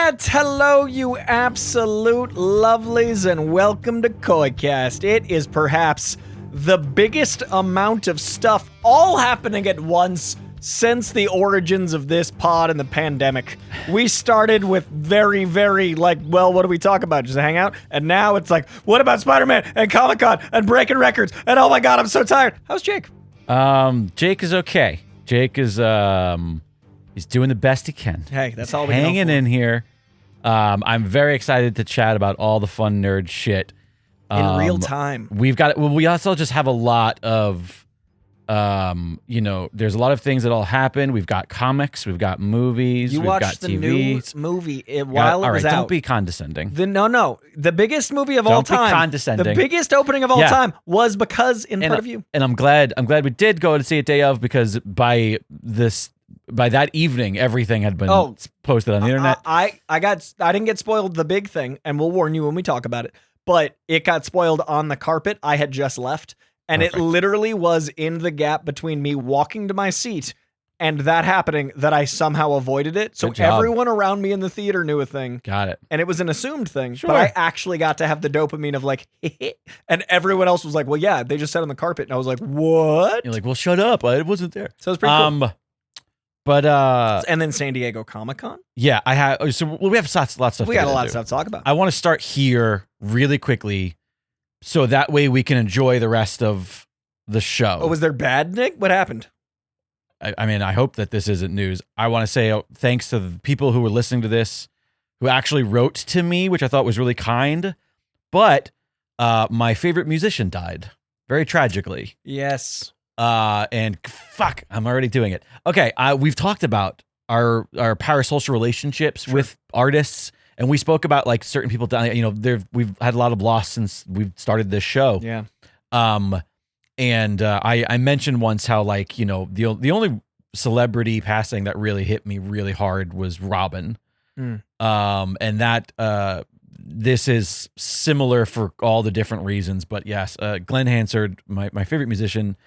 Alright, hello you absolute lovelies and welcome to Coycast. It is perhaps the biggest amount of stuff all happening at once since the origins of this pod and the pandemic. We started with very, what do we talk about? Just hang out? And now it's like, what about Spider-Man and Comic-Con and breaking records? And oh my god, I'm so tired. How's Jake? Jake is okay. Jake is, he's doing the best he can. Hey, that's all we hanging in here. I'm very excited to chat about all the fun nerd shit. In real time. We also just have a lot of, there's a lot of things that all happen. We've got comics, we've got movies, we've got TV. New movie while it was out. Don't be condescending. The biggest movie of all time. Don't be condescending. The biggest opening of all time was because in front of you. And I'm glad we did go to see it day of, because by that evening, everything had been posted on the internet. I didn't get spoiled the big thing, and we'll warn you when we talk about it, but it got spoiled on the carpet. I had just left, and Perfect. It literally was in the gap between me walking to my seat and that happening that I somehow avoided it. So everyone around me in the theater knew a thing. Got it. And it was an assumed thing, sure. But I actually got to have the dopamine of like, and everyone else was like, well, yeah, they just sat on the carpet. And I was like, what? You're like, well, shut up. I wasn't there. So it was pretty cool. But and then San Diego Comic-Con. Yeah, I have. So we have lots of stuff. We got a lot of stuff to talk about. I want to start here really quickly, so that way we can enjoy the rest of the show. Oh, was there bad, Nick? What happened? I mean, I hope that this isn't news. I want to say thanks to the people who were listening to this, who actually wrote to me, which I thought was really kind. But my favorite musician died very tragically. Yes. And fuck, I'm already doing it. Okay, we've talked about our parasocial relationships with artists, and we spoke about like certain people dying. We've had a lot of loss since we've started this show. Yeah. And I mentioned once how like the only celebrity passing that really hit me really hard was Robin. And that this is similar for all the different reasons, but yes, Glenn Hansard, my favorite musician,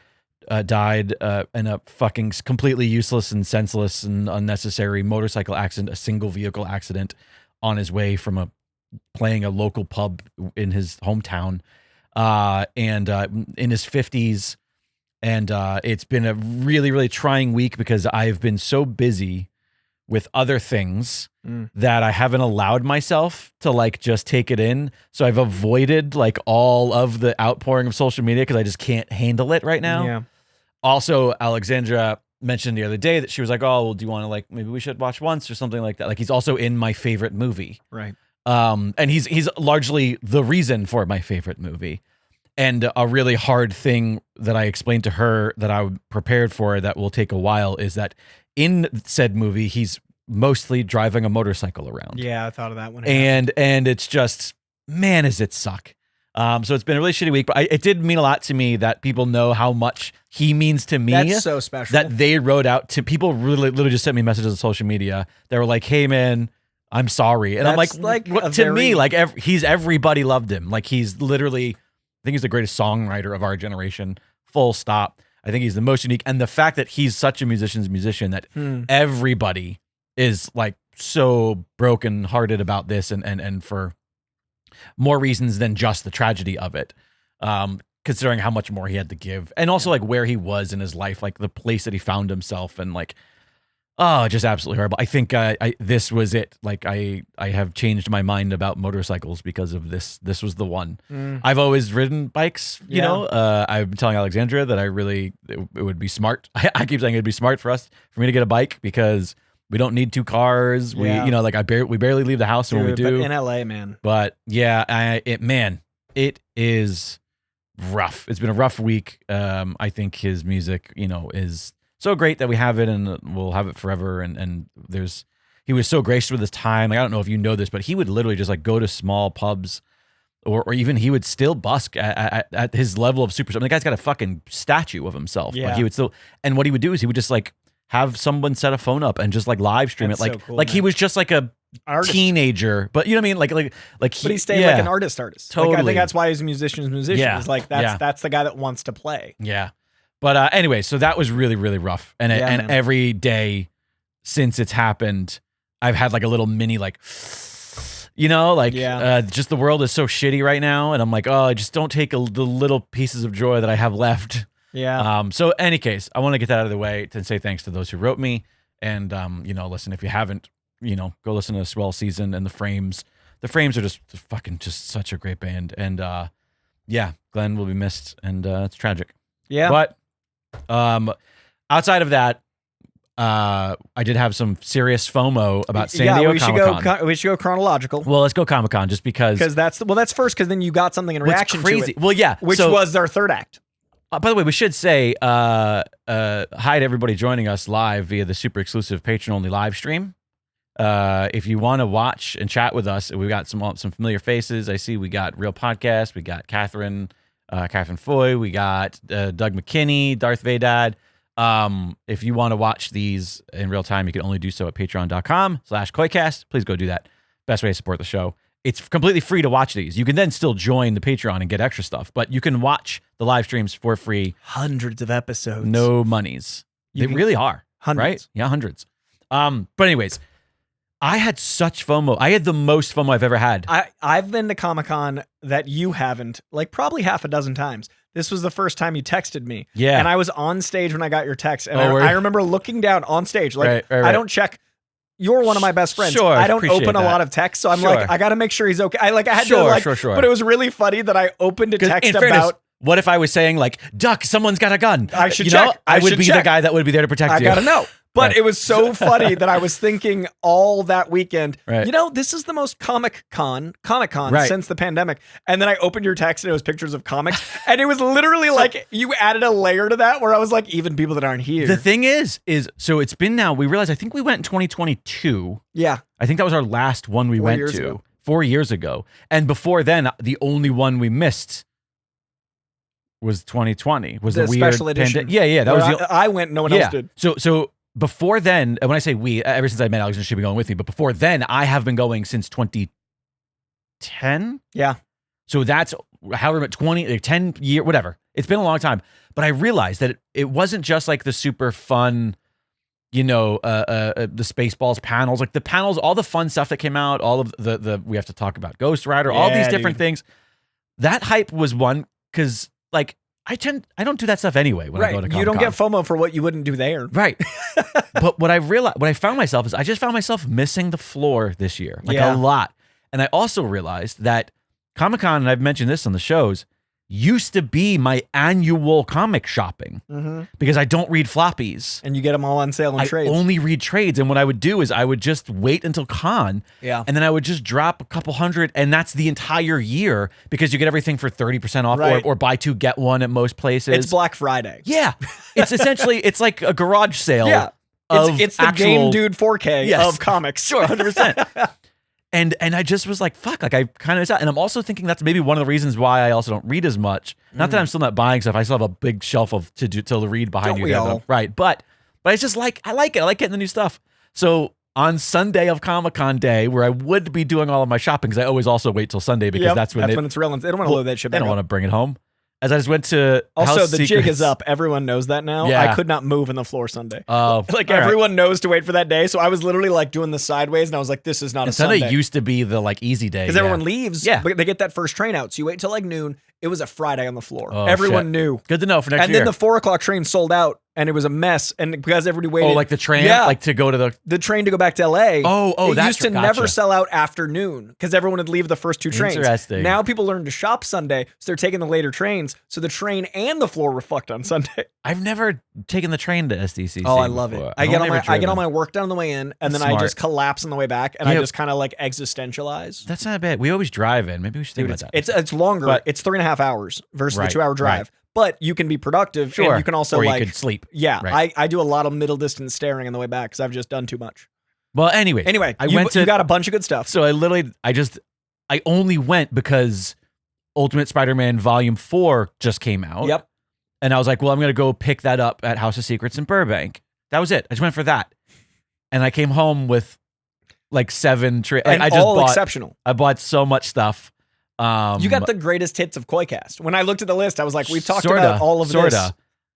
died in a fucking completely useless and senseless and unnecessary motorcycle accident, a single vehicle accident on his way from playing a local pub in his hometown, and in his 50s. And it's been a really, really trying week because I've been so busy with other things that I haven't allowed myself to like just take it in. So I've avoided like all of the outpouring of social media because I just can't handle it right now. Yeah. Also, Alexandra mentioned the other day that she was like, oh, well, do you want to like, maybe we should watch Once or something like that. Like he's also in my favorite movie. Right. And he's largely the reason for my favorite movie. And a really hard thing that I explained to her that I prepared for that will take a while is that in said movie, he's mostly driving a motorcycle around. Yeah, I thought of that one. And it's just, man, does it suck. So it's been a really shitty week, but it did mean a lot to me that people know how much he means to me. That's so special. That they wrote out to people, literally just sent me messages on social media. They were like, hey man, I'm sorry. And I'm like what, to me, like everybody loved him. Like he's literally, I think he's the greatest songwriter of our generation, full stop. I think he's the most unique. And the fact that he's such a musician's musician that everybody is like so broken hearted about this and for more reasons than just the tragedy of it, considering how much more he had to give, and also like where he was in his life, like the place that he found himself, and like, oh, just absolutely horrible. I think this was it. Like I have changed my mind about motorcycles because of this. This was the one. I've always ridden bikes, you know. I've been telling Alexandra that it would be smart. I keep saying it'd be smart for me to get a bike because we don't need two cars. We, we barely leave the house. Dude, when we do in LA, man. But yeah, it is rough. It's been a rough week. I think his music, is so great that we have it and we'll have it forever. And he was so gracious with his time. Like, I don't know if you know this, but he would literally just like go to small pubs or even he would still busk at his level of super. I mean, the guy's got a fucking statue of himself. Yeah. Like he would still, and what he would do is he would just like have someone set a phone up and just like live stream it. Like, so cool, like he was just like a teenager, but you know what I mean? Like, but he stayed like an artist. Totally. Like, I think that's why he's a musician. Yeah. Is like, that's the guy that wants to play. Yeah. But anyway, so that was really, really rough. And every day since it's happened, I've had like a little mini like, just the world is so shitty right now, and I'm like, oh, I just don't take the little pieces of joy that I have left. Yeah. So any case, I want to get that out of the way to say thanks to those who wrote me, and listen, if you haven't, go listen to Surrell Season and the Frames. The Frames are just such a great band, and Glenn will be missed, and it's tragic. Yeah. But outside of that, I did have some serious FOMO about San Diego Comic-Con. We should go chronological. Well, let's go Comic-Con just because that's first, because then you got something in reaction to it. Well, yeah. Which was our third act. By the way, we should say hi to everybody joining us live via the super exclusive patron-only live stream. If you want to watch and chat with us, we've got some familiar faces. I see we got Real Podcast, we got Catherine Foy, we got Doug McKinney, Darth Vadad. If you want to watch these in real time, you can only do so at patreon.com/Coycast. Please go do that. Best way to support the show. It's completely free to watch these. You can then still join the Patreon and get extra stuff, but you can watch the live streams for free. Hundreds of episodes. No monies. They really are. Hundreds. Right? Yeah, hundreds. But anyways, I had such FOMO. I had the most FOMO I've ever had. I've been to Comic-Con that you haven't, like probably half a dozen times. This was the first time you texted me. Yeah. And I was on stage when I got your text. And I remember looking down on stage. Like, right. I don't check. You're one of my best friends. Sure, I don't open a lot of texts. So I'm like, I got to make sure he's okay. I had to Sure. But it was really funny that I opened a text about. Fairness, what if I was saying like, Duck, someone's got a gun? I should check. I would be the guy that would be there to protect you. I got to know. But it was so funny that I was thinking all that weekend, this is the most Comic-Con since the pandemic. And then I opened your text and it was pictures of comics. And it was literally like you added a layer to that where I was like, even people that aren't here. The thing is so it's been now, we realized, I think we went in 2022. Yeah. I think that was our last one we went to 4 years ago. And before then, the only one we missed was 2020. Was the weird special edition. Yeah. That was I went, no one else did. So before then, when I say we, ever since I met Alex, she'd be going with me. But before then, I have been going since 2010. Yeah. So that's however 10 year, whatever. It's been a long time. But I realized that it wasn't just like the super fun, the Spaceballs panels, like the panels, all the fun stuff that came out, all of the we have to talk about Ghost Rider, all these different things. That hype was one because like. I don't do that stuff anyway when I go to Comic-Con. You don't get FOMO for what you wouldn't do there. Right. But what I found myself is I just found myself missing the floor this year, like a lot. And I also realized that Comic-Con, and I've mentioned this on the shows, used to be my annual comic shopping because I don't read floppies. And you get them all on sale in trades. I only read trades. And what I would do is I would just wait until con. Yeah. And then I would just drop a couple hundred. And that's the entire year because you get everything for 30% off or buy two, get one at most places. It's Black Friday. Yeah. It's essentially, it's like a garage sale. Yeah. It's the Game Dude 4K of comics. Sure, 100%. And I just was like, fuck, like I kind of missed out. And I'm also thinking that's maybe one of the reasons why I also don't read as much. Not that I'm still not buying stuff. I still have a big shelf to read behind you. All? Right. But it's just like, I like it. I like getting the new stuff. So on Sunday of Comic-Con day, where I would be doing all of my shopping, because I always also wait till Sunday because that's when it's real. They don't want to load that shit back. They don't want to bring it home. As I just went to also House the Secrets. jig is up. Everyone knows that now. Yeah. I could not move on the floor Sunday. Oh, like everyone knows to wait for that day. So I was literally like doing the sideways, and I was like, "This is not a Sunday." Sunday used to be the like easy day because everyone leaves. Yeah, but they get that first train out. So you wait till like noon. It was a Friday on the floor. Oh, everyone knew. Good to know for next year. And then the 4:00 train sold out, and it was a mess. And because everybody waited, like the train, like to go to the train to go back to LA. It used to never sell out after noon because everyone would leave the first two trains. Interesting. Now people learn to shop Sunday, so they're taking the later trains. So the train and the floor were fucked on Sunday. I've never taken the train to SDCC. Oh, I love it. I get all my work done on the way in, and then I just collapse on the way back, and I just kind of like existentialize. That's not bad. We always drive in. Maybe we should think about that. It's longer. But it's 3.5 hours versus the 2-hour drive. Right. But you can be productive, and you can also you could sleep. Yeah, right. I do a lot of middle distance staring on the way back because I've just done too much. Well, anyway, you got a bunch of good stuff. So I only went because Ultimate Spider-Man Volume 4 just came out. Yep. And I was like, well, I'm going to go pick that up at House of Secrets in Burbank. That was it. I just went for that. And I came home with like 7 exceptional. I bought so much stuff. You got the greatest hits of Coycast. When I looked at the list, I was like, we've talked about all of this.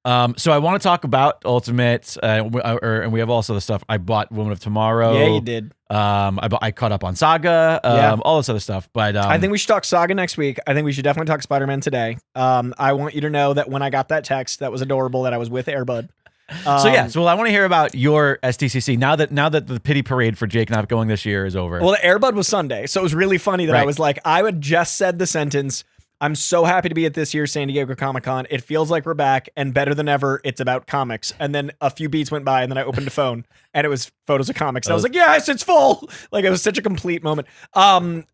So I want to talk about Ultimate, and we have also the stuff I bought. Woman of Tomorrow. Yeah, you did. I caught up on Saga. All this other stuff. But I think we should talk Saga next week. I think we should definitely talk Spider-Man today. I want you to know that when I got that text, that was adorable. That I was with Airbud. So I want to hear about your SDCC now that the pity parade for Jake not going this year is over. Well, the Airbud was Sunday, so it was really funny that I was like, I would just said the sentence, I'm so happy to be at this year's San Diego Comic-Con. It feels like we're back, and better than ever, it's about comics. And then a few beats went by, and then I opened the phone, and it was photos of comics. And I was like, yes, it's full. Like, it was such a complete moment.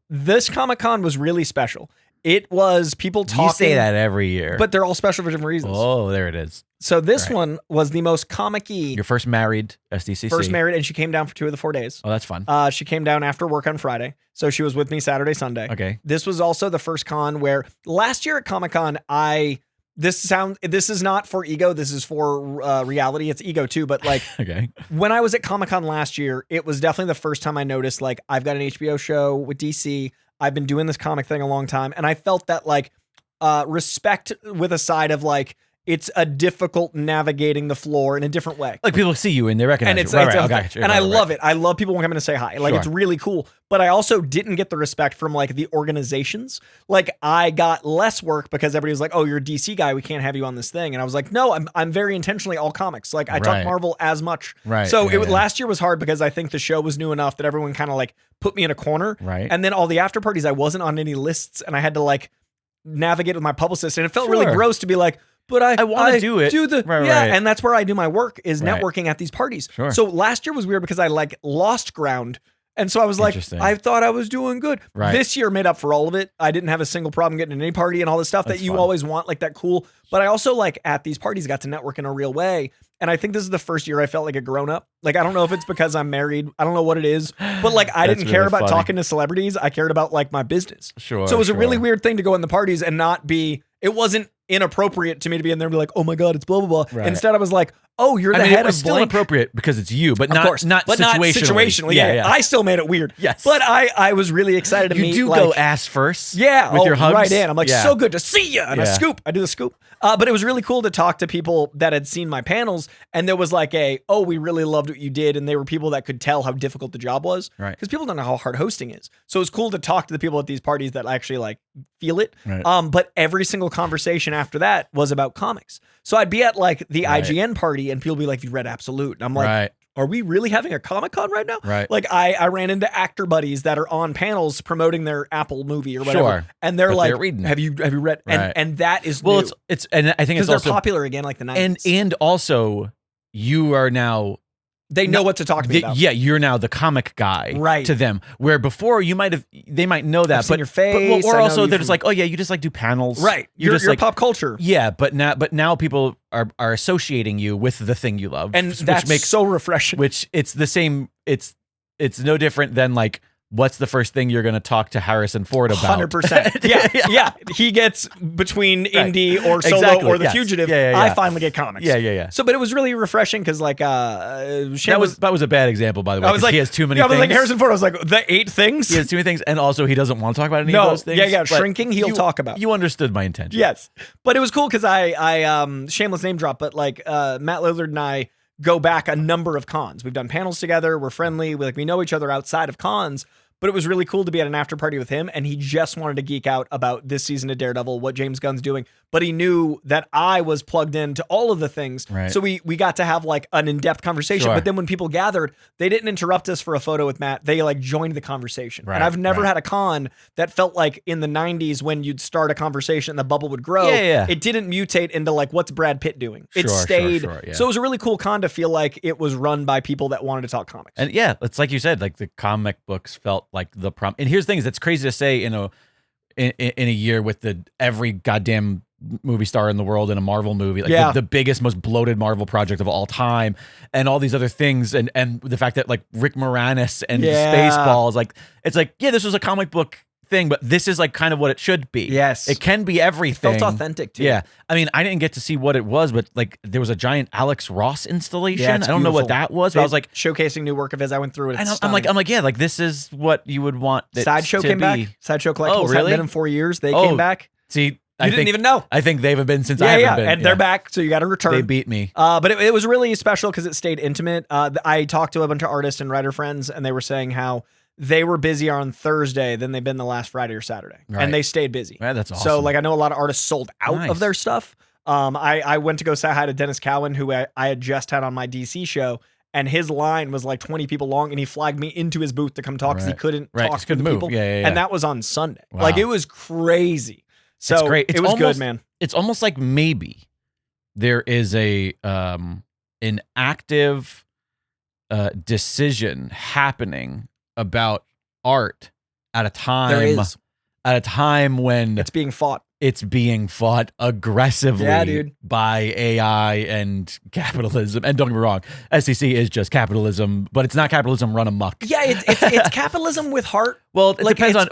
This Comic-Con was really special. It was people talking. You say that every year. But they're all special for different reasons. Oh, there it is. So this one was the most comic-y. Your first married SDCC. First married, and she came down for 2 of the 4 days. Oh, that's fun. She came down after work on Friday. So she was with me Saturday, Sunday. Okay. This was also the first con where last year at Comic-Con, this is not for ego. This is for reality. It's ego too. But like, okay. When I was at Comic-Con last year, it was definitely the first time I noticed, like, I've got an HBO show with DC. I've been doing this comic thing a long time. And I felt that like, respect with a side of like, it's a difficult navigating the floor in a different way. Like people see you and they recognize and you. I love it. I love people coming to say hi. Like It's really cool. But I also didn't get the respect from like the organizations. Like I got less work because everybody was like, "Oh, you're a DC guy. We can't have you on this thing." And I was like, "No, I'm very intentionally all comics. Like I talk Marvel as much." Right. So last year was hard because I think the show was new enough that everyone kind of like put me in a corner. Right. And then all the after parties, I wasn't on any lists, and I had to like navigate with my publicist, and it felt really gross to be like, but I want to do it. And that's where I do my work is networking at these parties. Sure. So last year was weird because I like lost ground. And so I was like, I thought I was doing good. Right. This year made up for all of it. I didn't have a single problem getting in any party and all this stuff that you always want, like that cool. But I also like at these parties got to network in a real way. And I think this is the first year I felt like a grown up. Like, I don't know if it's because I'm married. I don't know what it is, but like, I didn't care about talking to celebrities. I cared about like my business. Sure. So it was a really weird thing to go in the parties and not be, it wasn't inappropriate to me to be in there and be like, oh my God, it's blah, blah, blah. Right. Instead, I was like, oh, you're the head it was of still blank. Appropriate because it's you, but not situationally. Yeah. I still made it weird. Yes. But I was really excited to meet. You do like, go ass first. Yeah. With your hugs. Right in. I'm like, so good to see you. And I do the scoop. But it was really cool to talk to people that had seen my panels. And there was like we really loved what you did. And they were people that could tell how difficult the job was. Right. Because people don't know how hard hosting is. So it was cool to talk to the people at these parties that actually like feel it. Right. But every single conversation after that was about comics. So I'd be at like the IGN party and people would be like, you read Absolute. And I'm like, are we really having a Comic-Con right now? Right. Like I ran into actor buddies that are on panels promoting their Apple movie or whatever. Sure. And they're like, reading. have you read? Right. And that is well, new. it's and I think it's they're also popular again, like the 90s. And also you are now. They know what to talk to me about. Yeah, you're now the comic guy to them. Where before they might know that, I've seen your face, or also they're just like, oh yeah, you just like do panels, right? You're like pop culture, yeah. But now people are associating you with the thing you love, and that's makes so refreshing. Which it's the same. It's no different than like. What's the first thing you're going to talk to Harrison Ford about? 100%. Yeah. He gets between indie or solo or The Fugitive. I finally get comics. Yeah. So, but it was really refreshing because like, that was a bad example, by the way. I was like, he has too many things. I was like, Harrison Ford, I was like, the 8 things? He has too many things. And also he doesn't want to talk about any of those things. Yeah. Shrinking, he'll talk about. You understood my intention. Yes. But it was cool because I shameless name drop, but like, Matt Lillard and I go back a number of cons. We've done panels together. We're friendly. We know each other outside of cons. But it was really cool to be at an after party with him, and he just wanted to geek out about this season of Daredevil, what James Gunn's doing. But he knew that I was plugged into all of the things. Right. So we got to have like an in-depth conversation. Sure. But then when people gathered, they didn't interrupt us for a photo with Matt. They like joined the conversation. Right. And I've never had a con that felt like in the 90s when you'd start a conversation and the bubble would grow. Yeah. It didn't mutate into like, what's Brad Pitt doing? It stayed. Sure, So it was a really cool con to feel like it was run by people that wanted to talk comics. And yeah, it's like you said, like the comic books felt like the prom. And here's the thing, that's crazy to say in a year with every goddamn movie star in the world in a Marvel movie, like the biggest, most bloated Marvel project of all time, and all these other things, and the fact that like Rick Moranis and Spaceballs, like it's like, yeah, this was a comic book thing, but this is like kind of what it should be. Yes. It can be everything. It felt authentic too. Yeah. I mean, I didn't get to see what it was, but like there was a giant Alex Ross installation. Yeah, I don't know what that was, but I was like showcasing new work of his. I went through it. I'm like, yeah, like this is what you would want. Sideshow came back. Sideshow Collectibles hadn't been in 4 years. They came back. See, You didn't even know. I think they haven't been since I haven't been. And they're back, so you got to return. They beat me. But it was really special because it stayed intimate. I talked to a bunch of artists and writer friends, and they were saying how they were busier on Thursday than they've been the last Friday or Saturday. Right. And they stayed busy. Yeah, that's awesome. So like I know a lot of artists sold out of their stuff. I went to go say hi to Dennis Cowan, who I had just had on my DC show, and his line was like 20 people long, and he flagged me into his booth to come talk because he couldn't talk to the people. Yeah. And that was on Sunday. Wow. Like it was crazy. So it's great. It was good, man. It's almost like maybe there is a an active decision happening about art at a time when it's being fought. It's being fought aggressively by AI and capitalism. And don't get me wrong, SDCC is just capitalism, but it's not capitalism run amok. Yeah, it's capitalism with heart. Well, it depends on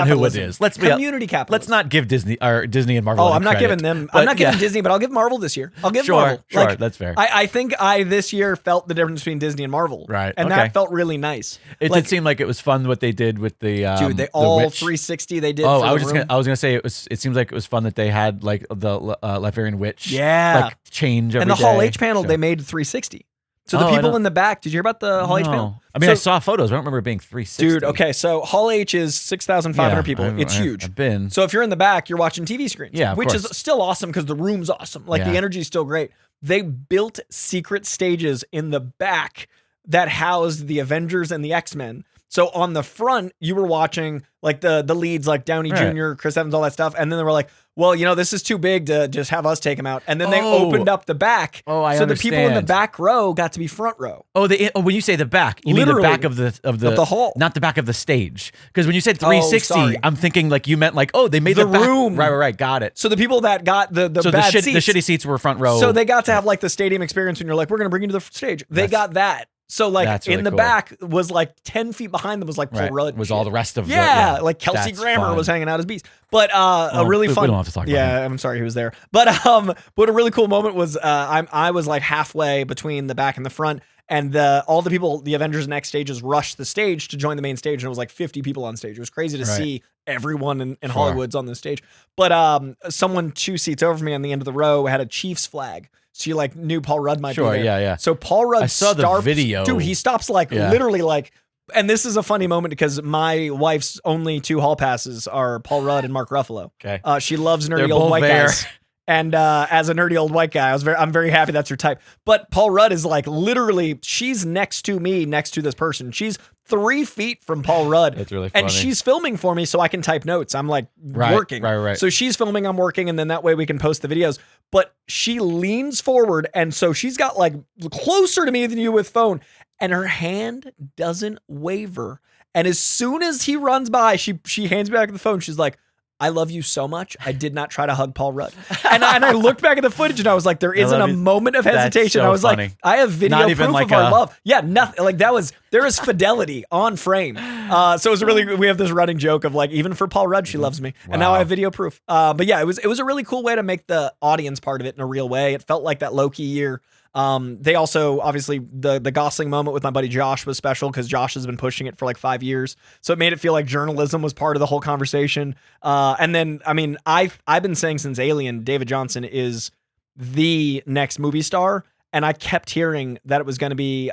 who it is. Let's community capitalism. Let's not give Disney and Marvel. I'm not giving them. I'm not giving Disney, but I'll give Marvel this year. I'll give Marvel. Sure, that's fair. I think I this year felt the difference between Disney and Marvel. Right, and that felt really nice. It did seem like it was fun what they did with the dude. They all 360 they did. Oh, I was gonna say it seems like it was fun that they had like the Lefarian Witch. Like change every and the day. Hall H panel they made 360. So the people in the back, did you hear about the Hall H panel? I mean, I saw photos. I don't remember it being 360. Dude, okay, so Hall H is 6,500 people. It's huge. I've been. So if you're in the back, you're watching TV screens. Yeah, which is still awesome because the room's awesome. Like the energy's still great. They built secret stages in the back that housed the Avengers and the X-Men. So on the front, you were watching like the leads like Downey Jr., Chris Evans, all that stuff. And then they were like, well, this is too big to just have us take him out. And then they opened up the back. Oh, I so understand. The people in the back row got to be front row. Oh, when you say the back, you mean the back of the hall, not the back of the stage. Because when you said 360, I'm thinking like you meant like, they made the room. Right, got it. So the people that got the bad seats, the shitty seats were front row. So they got to have like the stadium experience when you're like, we're going to bring you to the stage. They got that. So like in the back was like 10 feet behind them was like Paul Rudd. Was all the rest of like Kelsey Grammer was hanging out as Beast. But a really fun. We don't have to talk about him. I'm sorry he was there. But a really cool moment was I was like halfway between the back and the front, and all the people, the Avengers next stages rushed the stage to join the main stage, and it was like 50 people on stage. It was crazy to see everyone in Hollywood's on the stage. But someone 2 seats over from me on the end of the row had a Chiefs flag. So you like knew Paul Rudd might be there. Yeah. So Paul Rudd I saw the video. Dude, he stops like literally like, and this is a funny moment because my wife's only 2 hall passes are Paul Rudd and Mark Ruffalo. Okay. She loves nerdy old white guys. And as a nerdy old white guy, I'm very happy that's her type. But Paul Rudd is like literally, she's next to me, next to this person. She's 3 feet from Paul Rudd. That's really funny. And she's filming for me so I can type notes. I'm like working. Right. So she's filming, I'm working, and then that way we can post the videos. But she leans forward, and so she's got like closer to me than you with phone, and her hand doesn't waver. And as soon as he runs by, she hands me back the phone. She's like, I love you so much. I did not try to hug Paul Rudd. And I looked back at the footage and I was like, there isn't a moment of hesitation. So I was funny. like, I have video not proof even like of our love. Yeah, nothing. Like there is fidelity on frame. So it was really, we have this running joke of like, even for Paul Rudd, she loves me. Wow. And now I have video proof. But yeah, it was a really cool way to make the audience part of it in a real way. It felt like that low-key year. They also, obviously, the Gosling moment with my buddy Josh was special because Josh has been pushing it for like 5 years. So it made it feel like journalism was part of the whole conversation. And then, I mean, I've been saying since Alien, David Johnson is the next movie star. And I kept hearing that it was going to be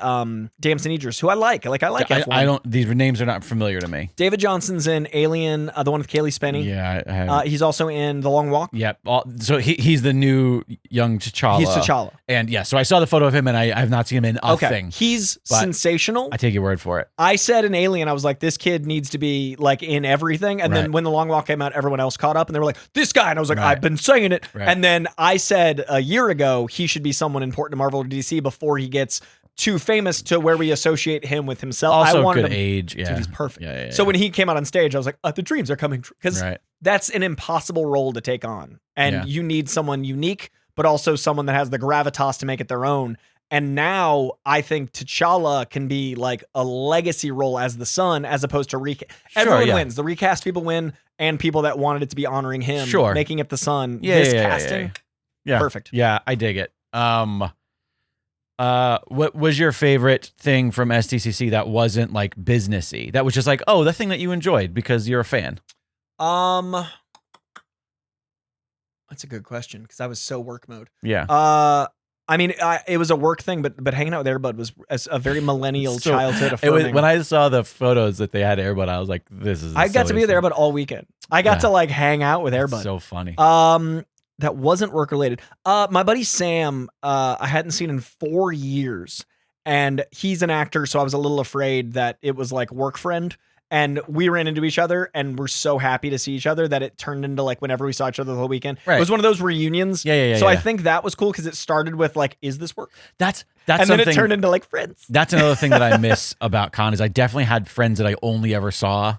Damson Idris, who I like. I like F1. I don't. These names are not familiar to me. David Johnson's in Alien, the one with Kaylee Spenny. Yeah, I have. He's also in The Long Walk. Yep. So he's the new young T'Challa. He's T'Challa. And yeah, so I saw the photo of him, and I have not seen him in a thing. He's sensational. I take your word for it. I said in Alien, I was like, this kid needs to be like in everything. And then when The Long Walk came out, everyone else caught up, and they were like, this guy. And I was like, I've been saying it. Right. And then I said a year ago, he should be someone important to Marvel or DC before he gets too famous to where we associate him with himself. Also, I wanted good age. Yeah, dude, he's perfect. Yeah. So when he came out on stage, I was like, the dreams are coming true, because that's an impossible role to take on, and you need someone unique, but also someone that has the gravitas to make it their own. And now I think T'Challa can be like a legacy role as the son, as opposed to everyone wins. The recast people win, and people that wanted it to be honoring him, making it the son. Casting, perfect. Yeah, I dig it. What was your favorite thing from SDCC that wasn't like businessy? That was just like, the thing that you enjoyed because you're a fan. That's a good question because I was so work mode. Yeah. I mean, it was a work thing, but hanging out with Airbud was a very millennial childhood affirming. When I saw the photos that they had Airbud, I was like, "This is." I got to be with Airbud all weekend. I got to like hang out with Airbud. So funny. That wasn't work related. My buddy Sam, I hadn't seen in 4 years, and he's an actor, so I was a little afraid that it was like work friend. And we ran into each other and we're so happy to see each other that it turned into like whenever we saw each other the whole weekend. Right. It was one of those reunions. Yeah. So I think that was cool because it started with like, is this work? That's and then it turned into like friends. That's another thing that I miss about con is I definitely had friends that I only ever saw.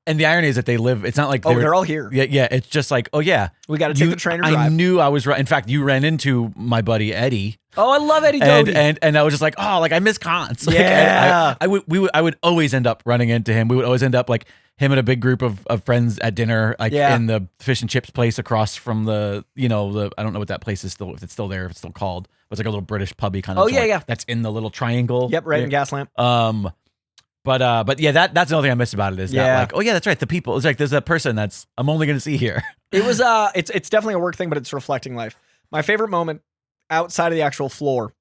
And the irony is that they live, it's not like they're all here. Yeah. It's just like, oh yeah. We got to take the train or drive. I knew I was right. In fact, you ran into my buddy Eddie. Oh, I love Eddie Doty. And I was just like, oh, like I miss cons. Like, yeah. I would always end up running into him. We would always end up like him and a big group of friends at dinner, like in the fish and chips place across from the I don't know what that place is still, if it's still there, if it's still called. It's like a little British pubby kind of joint. Yeah. That's in the little triangle. Yep, right in Gaslamp. But yeah, that's another thing I miss about it is that like, oh yeah, that's right. The people, it's like there's that person that's I'm only gonna see here. It was it's definitely a work thing, but it's reflecting life. My favorite moment outside of the actual floor,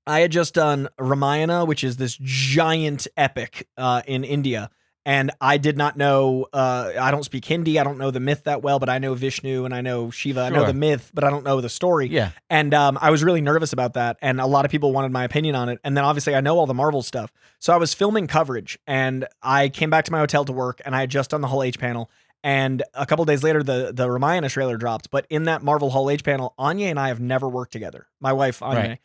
I had just done Ramayana, which is this giant epic in India. And I did not know, I don't speak Hindi. I don't know the myth that well, but I know Vishnu and I know Shiva. I know the myth, but I don't know the story. Yeah. And I was really nervous about that. And a lot of people wanted my opinion on it. And then obviously I know all the Marvel stuff. So I was filming coverage and I came back to my hotel to work and I had just done the whole H panel. And a couple days later, the Ramayana trailer dropped. But in that Marvel Hall H panel, Anya and I have never worked together. My wife, Anya. Right.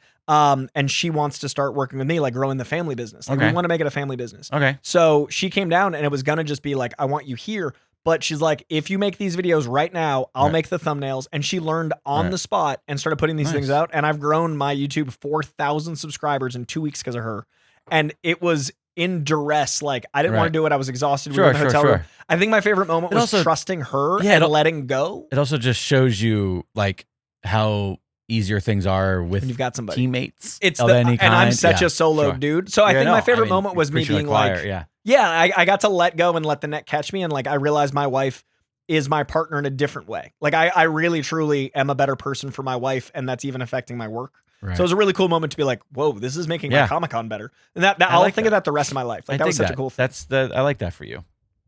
And she wants to start working with me, like growing the family business. Like we want to make it a family business. Okay. So she came down and it was going to just be like, I want you here. But she's like, if you make these videos right now, I'll make the thumbnails. And she learned on the spot and started putting these things out. And I've grown my YouTube 4,000 subscribers in 2 weeks because of her. And it was in duress. Like I didn't want to do it. I was exhausted. We were in the hotel room. I think my favorite moment was also, trusting her and letting go. It also just shows you like how easier things are with when you've got somebody. Teammates. It's and I'm such a solo dude. So I think my favorite moment was me being like, I got to let go and let the net catch me. And like, I realized my wife is my partner in a different way. Like I really, truly am a better person for my wife. And that's even affecting my work. Right. So it was a really cool moment to be like, whoa, this is making my Comic-Con better. And that I'll think of that the rest of my life. Like that was such a cool thing. I like that for you.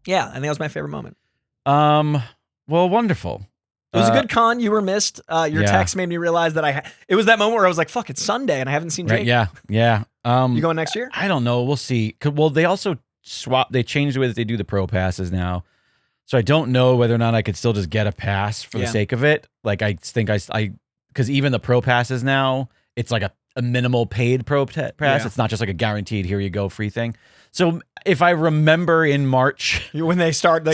Yeah. I think that was my favorite moment. Well, wonderful. It was a good con. You were missed. Your text made me realize that it was that moment where I was like, fuck, it's Sunday and I haven't seen Jake. Right, yeah. You going next year? I don't know. We'll see. Well, they also they changed the way that they do the pro passes now. So I don't know whether or not I could still just get a pass for the sake of it. Like I think because even the pro passes now, it's like a minimal paid pro pass. Yeah. It's not just like a guaranteed, here you go, free thing. So if I remember in March. When they start the,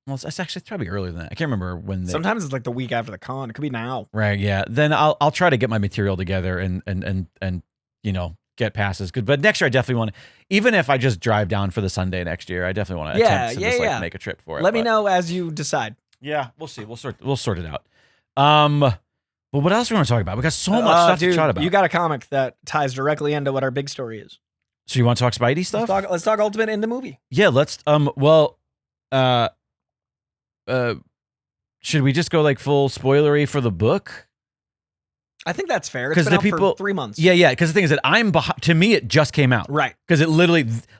well, it's probably earlier than that. I can't remember when. Sometimes it's like the week after the con. It could be now. Right. Yeah. Then I'll try to get my material together and get passes. But next year I definitely want to. Even if I just drive down for the Sunday next year, I definitely want to attempt to just make a trip for it. Let me know as you decide. Yeah, we'll see. We'll sort it out. But what else do we want to talk about? We got so much stuff to chat about. You got a comic that ties directly into what our big story is. So you want to talk Spidey stuff? Let's talk Ultimate in the movie. Yeah. Let's. Should we just go like full spoilery for the book? I think that's fair. It's been out for 3 months. Yeah. Because the thing is that to me, it just came out. Right. Because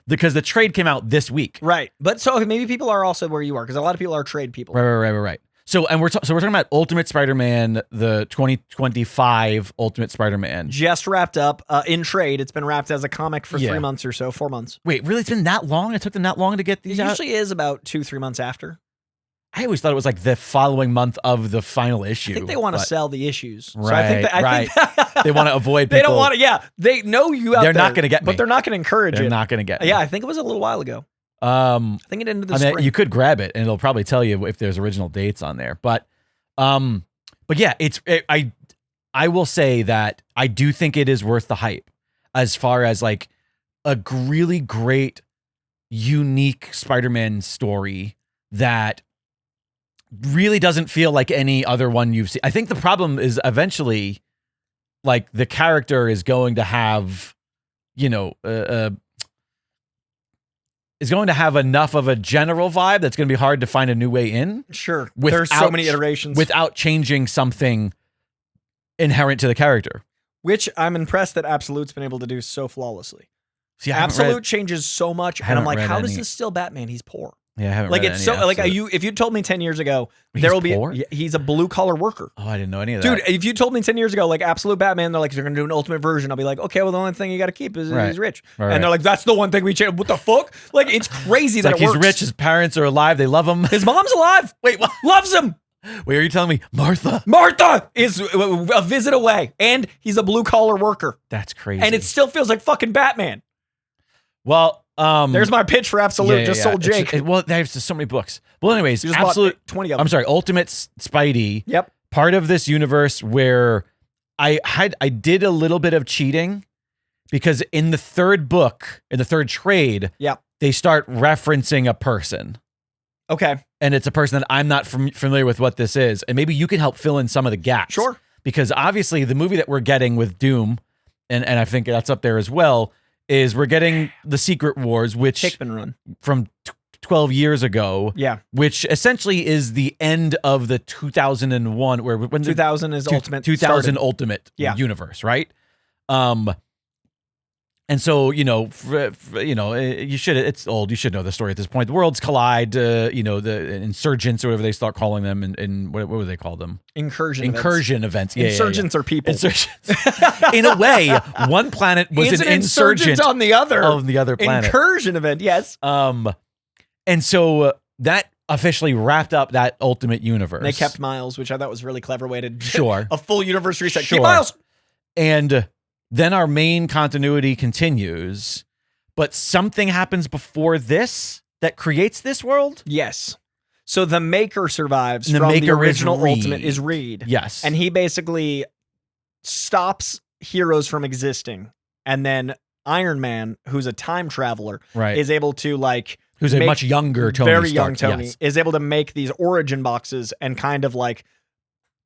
because the trade came out this week. Right. But so maybe people are also where you are because a lot of people are trade people. Right. So we're talking about Ultimate Spider-Man, the 2025 Ultimate Spider-Man. Just wrapped up in trade. It's been wrapped as a comic for 3 months or so, 4 months. Wait, really? It's been that long? It took them that long to get these out? It usually is about 2-3 months after. I always thought it was like the following month of the final issue. I think they want to sell the issues. Right, so I think they want to avoid people. They don't want to, they know you out there. They're not going to get me. But they're not going to encourage it. They're not going to get me. Yeah, I think it was a little while ago. I think it ended the spring. You could grab it and it'll probably tell you if there's original dates on there. But yeah, I will say that I do think it is worth the hype as far as like a really great, unique Spider-Man story that really doesn't feel like any other one you've seen. I think the problem is eventually like the character is going to have, is going to have enough of a general vibe that's going to be hard to find a new way in. Sure. There's so many iterations. Without changing something inherent to the character. Which I'm impressed that Absolute's been able to do so flawlessly. See, Absolute changes so much, and I'm like, how does this still Batman? He's poor. Yeah, I haven't like read it's any so like Absolute. if you told me 10 years ago poor? He's a blue collar worker. Oh, I didn't know any of that. Dude, if you told me 10 years ago, like Absolute Batman, they're like, they're gonna do an ultimate version, I'll be like, okay, well the only thing you gotta keep is he's rich. Right. And they're like, that's the one thing we change. What the fuck? Like it's crazy that like it works. he's rich, his parents are alive, they love him. His mom's alive. Wait, what? Loves him. Wait, are you telling me Martha is a visit away, and he's a blue collar worker. That's crazy. And it still feels like fucking Batman. Well, there's my pitch for Absolute. Sold Jake. Well, there's just so many books. Well, anyways, You just Absolute bought 20 of them. I'm sorry, Ultimate Spidey. Yep. Part of this universe where I did a little bit of cheating because in the third book, in the third trade, they start referencing a person. Okay. And it's a person that I'm not familiar with what this is. And maybe you can help fill in some of the gaps. Sure. Because obviously the movie that we're getting with Doom, and I think that's up there as well, is we're getting the Secret Wars, which Hickman run from 12 years ago. Yeah. Which essentially is the end of the 2001, where when 2000 is Ultimate 2000 started. Ultimate universe, right? And so, you should, it's old. You should know the story at this point. The worlds collide, the insurgents or whatever they start calling them. And what would they call them? Incursion events. Yeah, insurgents are people. Insurgents. In a way, one planet was an insurgent on the other. Of the other planet. Incursion event, yes. And so that officially wrapped up that Ultimate universe. They kept Miles, which I thought was a really clever way to Sure. a full universe reset. Sure. Keep Miles. And then our main continuity continues, but something happens before this that creates this world? Yes. So the Maker survives from the original Ultimate is Reed. Yes. And he basically stops heroes from existing. And then Iron Man, who's a time traveler, right, is able to who's a much younger Tony very Stark, young Tony, is able to make these origin boxes and kind of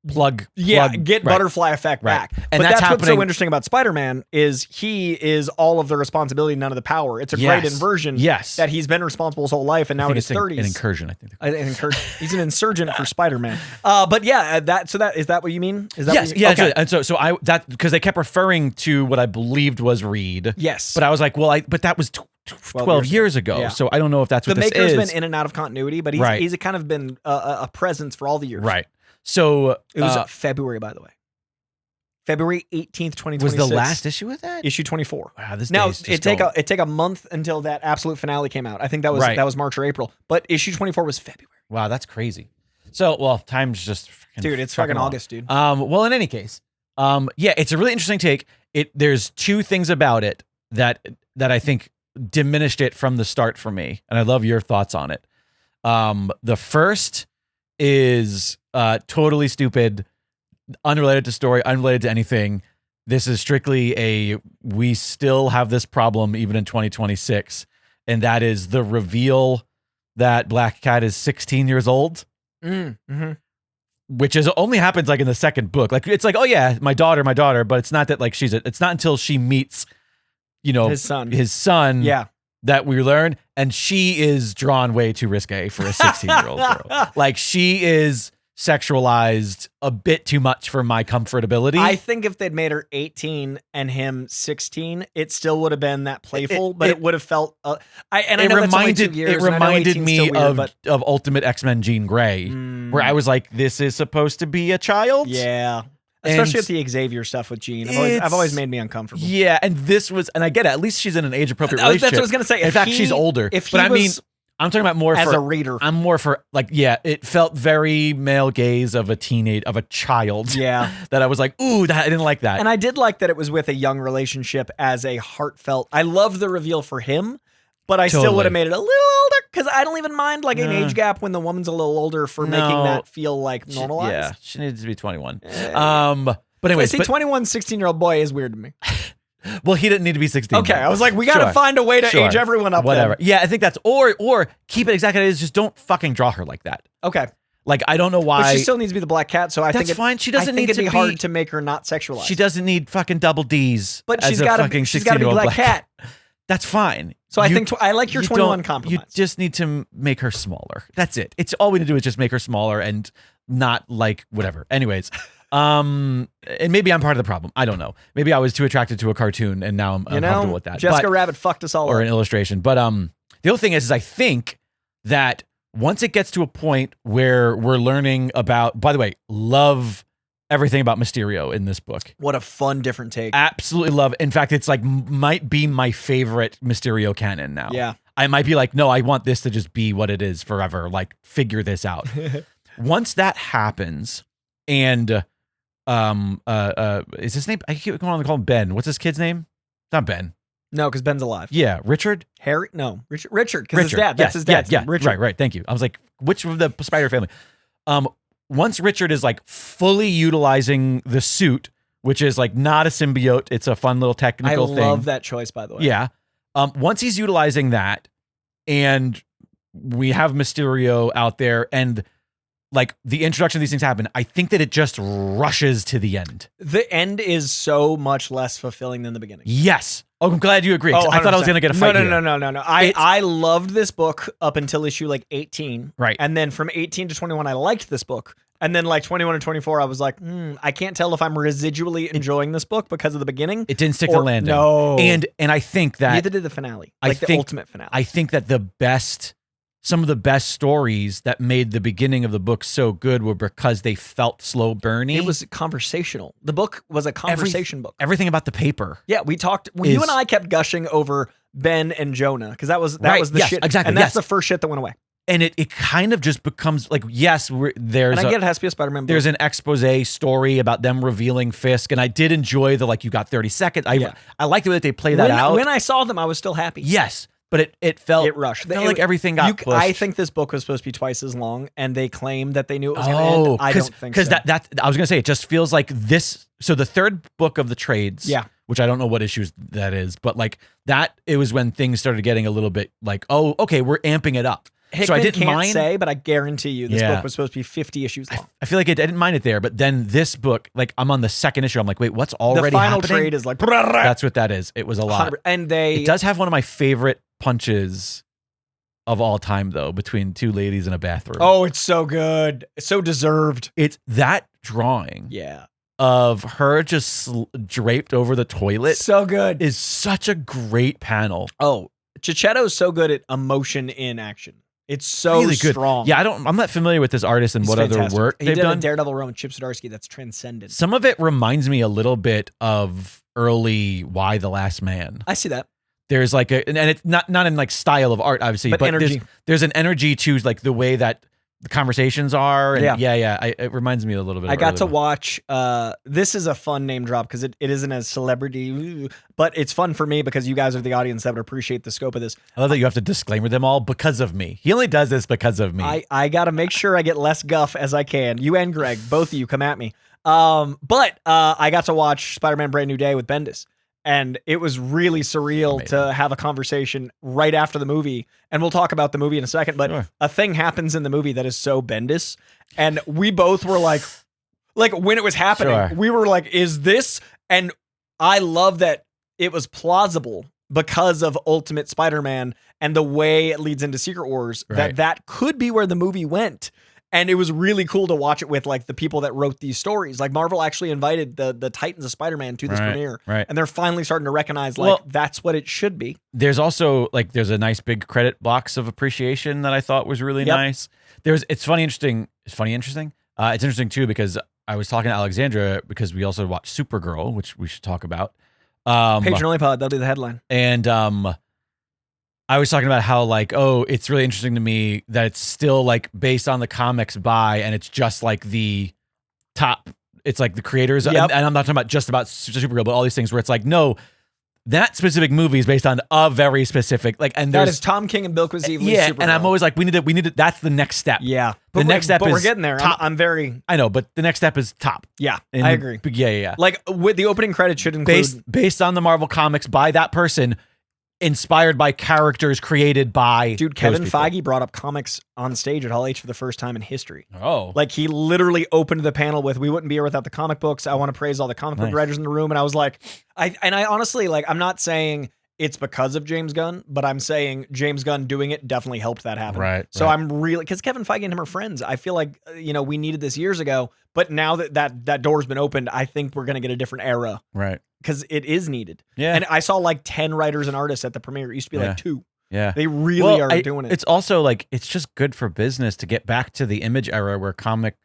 get butterfly effect back. And but that's what's so interesting about Spider-Man is he is all of the responsibility, none of the power. It's a great inversion that he's been responsible his whole life, and now in his 30s. An incursion, I think. An incursion. He's an insurgent for Spider-Man. But yeah, is that what you mean? Is that yes, okay. And so I because they kept referring to what I believed was Reed. Yes. But I was like, but that was 12 years ago. Yeah. So I don't know if that's what this is. The Maker's been in and out of continuity, but he's kind of been a presence for all the years. Right. So it was February, by the way. February 18th, 2026. Was the last issue with that? Issue 24. Wow, this now it take a month until that Absolute finale came out. I think that was March or April, but issue 24 was February. Wow, that's crazy. So time's just it's fucking August, dude. Well, in any case, it's a really interesting take. There's two things about it that I think diminished it from the start for me, and I love your thoughts on it. The first is totally stupid, unrelated to story, unrelated to anything. This is strictly we still have this problem even in 2026, and that is the reveal that Black Cat is 16 years old, which only happens in the second book. It's oh yeah, my daughter, but it's not that it's not until she meets, his son, that we learn, and she is drawn way too risque for a 16-year-old girl. She is sexualized a bit too much for my comfortability. I think if they'd made her 18 and him 16, it still would have been that playful, but it would have felt. It reminded me of Ultimate X-Men Jean Grey, where I was like, this is supposed to be a child. Yeah. Especially with the Xavier stuff with Jean. I've always made me uncomfortable. Yeah, and I get it. At least she's in an age-appropriate relationship. That's what I was going to say. In fact, she's older. I'm talking about more as a reader. I'm more for it felt very male gaze of a child. Yeah. That I was like, ooh, I didn't like that. And I did like that it was with a young relationship as a heartfelt. I love the reveal for him, but I still would have made it a little older because I don't even mind an age gap when the woman's a little older for making that feel normalized. Yeah, she needs to be 21. But anyways, 21, 16-year-old boy is weird to me. Well, he didn't need to be 16. Okay, I was like, we got to find a way to age everyone up. Whatever. Then. Yeah, I think that's or keep it exactly as it is. Just don't fucking draw her like that. Okay. I don't know why. But she still needs to be the Black Cat, so I think that's fine. She doesn't need to be hard to make her not sexualized. She doesn't need fucking double D's. But she's got to be Black Cat. That's fine. So I think I like your 21 compromise. You just need to make her smaller. That's it. It's all we need to do is just make her smaller and not like whatever. Anyways, and maybe I'm part of the problem. I don't know. Maybe I was too attracted to a cartoon and now I'm uncomfortable with that. Jessica Rabbit fucked us all or up. An illustration. But the other thing is I think that once it gets to a point where we're learning about, by the way, love everything about Mysterio in this book. What a fun, different take. Absolutely love. In fact, it's like might be my favorite Mysterio canon now. Yeah. I might be like, no, I want this to just be what it is forever. Like, figure this out. Once that happens, and is his name? I keep going on to call him Ben. What's his kid's name? Not Ben. No, because Ben's alive. Yeah, Richard. Harry? No, Richard. Because his dad. That's his dad. Yeah, Richard. Right. Thank you. I was like, which of the Spider family? Once Richard is like fully utilizing the suit, which is like not a symbiote, it's a fun little technical thing. I love that choice, by the way. Yeah. Once he's utilizing that, and we have Mysterio out there, and like the introduction of these things happen, I think that it just rushes to the end. The end is so much less fulfilling than the beginning. Yes. Oh, I'm glad you agree. I thought I was going to get a fight. No. I loved this book up until issue like 18. Right. And then from 18 to 21, I liked this book. And then like 21 and 24, I was like, I can't tell if I'm residually enjoying this book because of the beginning. It didn't stick the landing. No. And I think that neither did the finale. The ultimate finale. I think that some of the best stories that made the beginning of the book so good were because they felt slow burning. It was conversational. The book was a conversation book. Everything about the paper. Yeah, we talked. You and I kept gushing over Ben and Jonah because that was the shit. Exactly. And that's the first shit that went away. And it kind of just becomes like, yes, there's. And I get it has to be a Spider-Man book. There's an expose story about them revealing Fisk, and I did enjoy the like you got 30 seconds. I like the way that they play that out. When I saw them, I was still happy. Yes. But it felt rushed. It felt like everything got pushed. I think this book was supposed to be twice as long, and they claimed that they knew it was going to end. I don't think so. Because I was going to say, it just feels like this. So the third book of the trades, which I don't know what issues that is, but like that, it was when things started getting a little bit like, oh, okay, we're amping it up. Hickman so I didn't can't mind. say, but I guarantee you this book was supposed to be 50 issues long. I feel like I didn't mind it there, but then this book, like I'm on the second issue, I'm like, wait, what's already happening? The final trade is like... That's what that is. It was a lot. And it does have one of my favorite punches of all time, though, between two ladies in a bathroom. Oh, it's so good. It's so deserved. It's that drawing. Yeah. Of her just draped over the toilet. So good. Is such a great panel. Oh, Chiarello's so good at emotion in action. It's so really good. Strong. Yeah, I'm not familiar with this artist and what other work they've done. He did a Daredevil run with Chip Zdarsky that's transcendent. Some of it reminds me a little bit of early Y the Last Man. I see that. There's like and it's not in like style of art, obviously, but energy. There's an energy to like the way that the conversations are. And it reminds me a little bit. I got to watch. This is a fun name drop because it isn't as celebrity, but it's fun for me because you guys are the audience that would appreciate the scope of this. I love that you have to disclaimer them all because of me. He only does this because of me. I got to make sure I get less guff as I can. You and Greg, both of you, come at me. But I got to watch Spider-Man: Brand New Day with Bendis. And it was really surreal to have a conversation right after the movie. And we'll talk about the movie in a second. But a thing happens in the movie that is so Bendis. And we both were like when it was happening, we were like, is this? And I love that it was plausible because of Ultimate Spider-Man and the way it leads into Secret Wars, that could be where the movie went. And it was really cool to watch it with like the people that wrote these stories. Like Marvel actually invited the Titans of Spider-Man to this premiere. Right. And they're finally starting to recognize that's what it should be. There's also there's a nice big credit box of appreciation that I thought was really nice. It's funny, interesting. It's interesting too, because I was talking to Alexandra because we also watched Supergirl, which we should talk about. Patron only pod, that'll be the headline. And I was talking about how it's really interesting to me that it's still based on the comics and it's just the top, it's the creators. And I'm not talking about just about Supergirl, but all these things where it's no, that specific movie is based on a very specific, and that is Tom King and Bill Quizzy. Supergirl. And I'm always we need it. That's the next step. Yeah. The next step is we're getting there. Top. I know, but the next step is top. Yeah. I agree. Yeah. With the opening credits should include based on the Marvel comics by that person, inspired by characters created by Kevin Feige brought up comics on stage at Hall H for the first time in history. Oh. He literally opened the panel with, we wouldn't be here without the comic books. I want to praise all the comic book writers in the room. And I was like, I honestly, I'm not saying it's because of James Gunn, but I'm saying James Gunn doing it definitely helped that happen. Right. So I'm really, because Kevin Feige and him are friends. I feel like, we needed this years ago, but now that door's been opened, I think we're going to get a different era. Right. Because it is needed. Yeah. And I saw like 10 writers and artists at the premiere. It used to be like 2. Yeah. They really are doing it. It's also like, it's just good for business to get back to the Image era where comic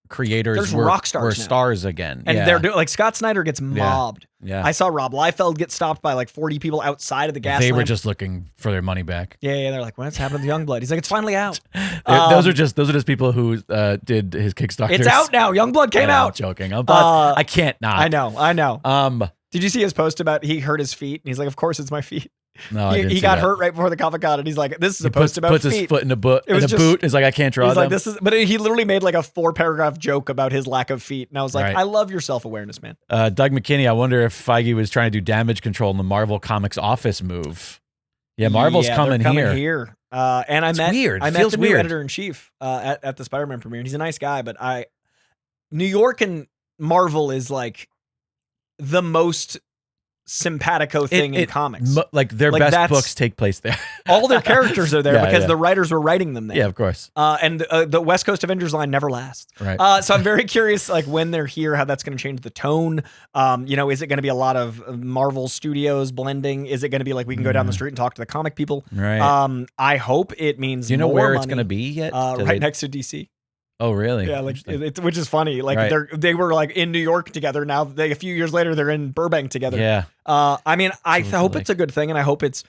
creators were stars again. And they're doing, like, Scott Snyder gets mobbed. Yeah. I saw Rob Liefeld get stopped by like 40 people outside of the gas They lamp. were just looking for their money back. Yeah, they're like, what's happened to Youngblood? He's like, it's finally out. Those are just people who did his Kickstarter. It's out now. Youngblood came out. I'm joking. I can't not. I know. Did you see his post about he hurt his feet? And he's like, of course it's my feet. No, he got hurt right before the Comic-Con, and he's like, this is a post about feet. Puts his foot in a boot. He's like, I can't draw them. Like, but he literally made like a 4-paragraph joke about his lack of feet. And I was like, I love your self-awareness, man. Doug McKinney, I wonder if Feige was trying to do damage control in the Marvel Comics office move. Yeah, Marvel's coming here. And I met the new editor-in-chief at the Spider-Man premiere, and he's a nice guy, but New York and Marvel is like the most simpatico thing in comics. Like their best books take place there. All their characters are there because the writers were writing them there. Yeah, of course. And the West Coast Avengers line never lasts. Right. So I'm very curious, like when they're here, how that's going to change the tone. Is it going to be a lot of Marvel Studios blending? Is it going to be like we can go down the street and talk to the comic people? Right. I hope it means. Do you know more where money, it's going to be yet? Right next to DC. Oh, really? Yeah, like which is funny. Like they were like in New York together. Now a few years later, they're in Burbank together. Yeah. I hope it's a good thing, and I hope it's.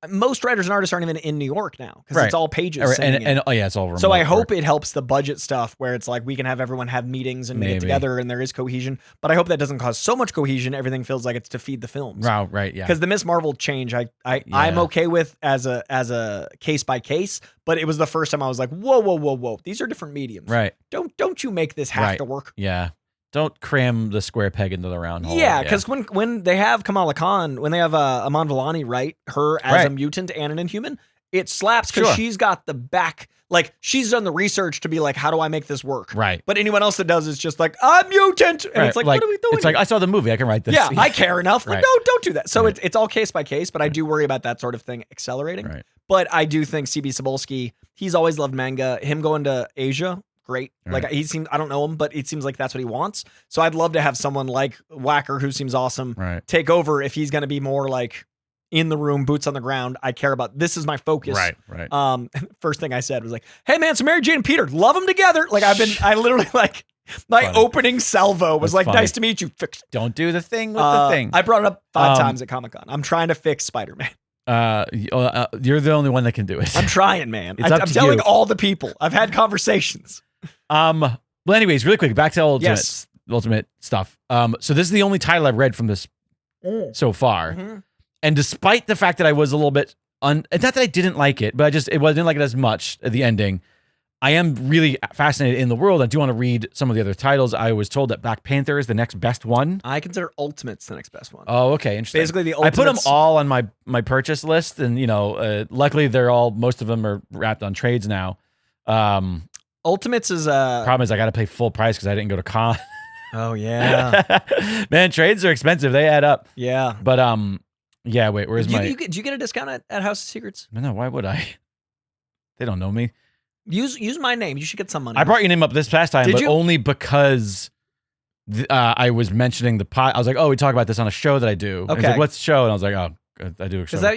Most writers and artists aren't even in New York now because it's all pages. And it's all remote. So I hope it helps the budget stuff where it's like we can have everyone have meetings and make it together and there is cohesion. But I hope that doesn't cause so much cohesion. Everything feels like it's to feed the films. Right. Yeah. Because the Miss Marvel change, I'm okay with as a case by case. But it was the first time I was like, whoa. These are different mediums. Right. Don't you make this have to work? Yeah. Don't cram the square peg into the round hole. Yeah, because when they have Kamala Khan, when they have Aman Vellani write her as a mutant and an Inhuman, it slaps because she's got the back, like she's done the research to be like, how do I make this work? Right. But anyone else that does is just like, I'm mutant. And it's like, what are we doing? It's like, I saw the movie, I can write this. Yeah, I care enough. Like, no, don't do that. So it's all case by case, but I do worry about that sort of thing accelerating. Right. But I do think CB Cebulski, he's always loved manga. Him going to Asia, great. Right. Like I don't know him, but it seems like that's what he wants. So I'd love to have someone like Wacker, who seems awesome, take over if he's going to be more like in the room, boots on the ground. I care about, this is my focus. Right. First thing I said was like, hey man, so Mary Jane and Peter, love them together. Like I literally like, my opening salvo was like, nice to meet you. Fix it. Don't do the thing with the thing. I brought it up 5 times at Comic-Con. I'm trying to fix Spider-Man. You're the only one that can do it. I'm trying, man. I'm telling all the people. I've had conversations. Well, anyways, really quick, back to Ultimate stuff. So this is the only title I've read from this so far. Mm-hmm. And despite the fact that I was a little bit it's not that I didn't like it, but I didn't like it as much at the ending. I am really fascinated in the world. I do want to read some of the other titles. I was told that Black Panther is the next best one. I consider Ultimates the next best one. Oh, okay, interesting. Basically, the Ultimates. I put them all on my purchase list, and luckily most of them are wrapped on trades now. Ultimates is problem is I got to pay full price because I didn't go to con. Oh yeah, man, trades are expensive. They add up. Yeah, but yeah. Wait, where's my? Did you get a discount at House of Secrets? No, why would I? They don't know me. Use my name. You should get some money. I brought your name up this past time, but only because I was mentioning the pot. I was like, oh, we talk about this on a show that I do. Okay. Like, what's the show? And I was like, oh, I do. Because I'll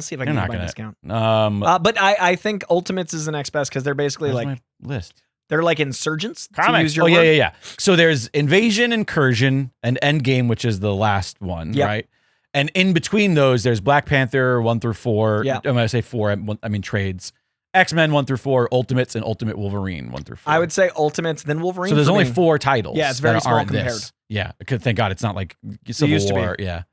see if I can get my discount. But I think Ultimates is the next best because they're basically like my list. They're like insurgents. Comics. Yeah. So there's Invasion, Incursion, and Endgame, which is the last one, right? And in between those, there's Black Panther 1 through 4. Yeah. When I say 4, I mean trades. X-Men 1 through 4, Ultimates, and Ultimate Wolverine 1 through 4. I would say Ultimates, then Wolverine. So there's only 4 titles. Yeah, it's very small compared. This. Yeah, thank God it's not like Civil War. Yeah.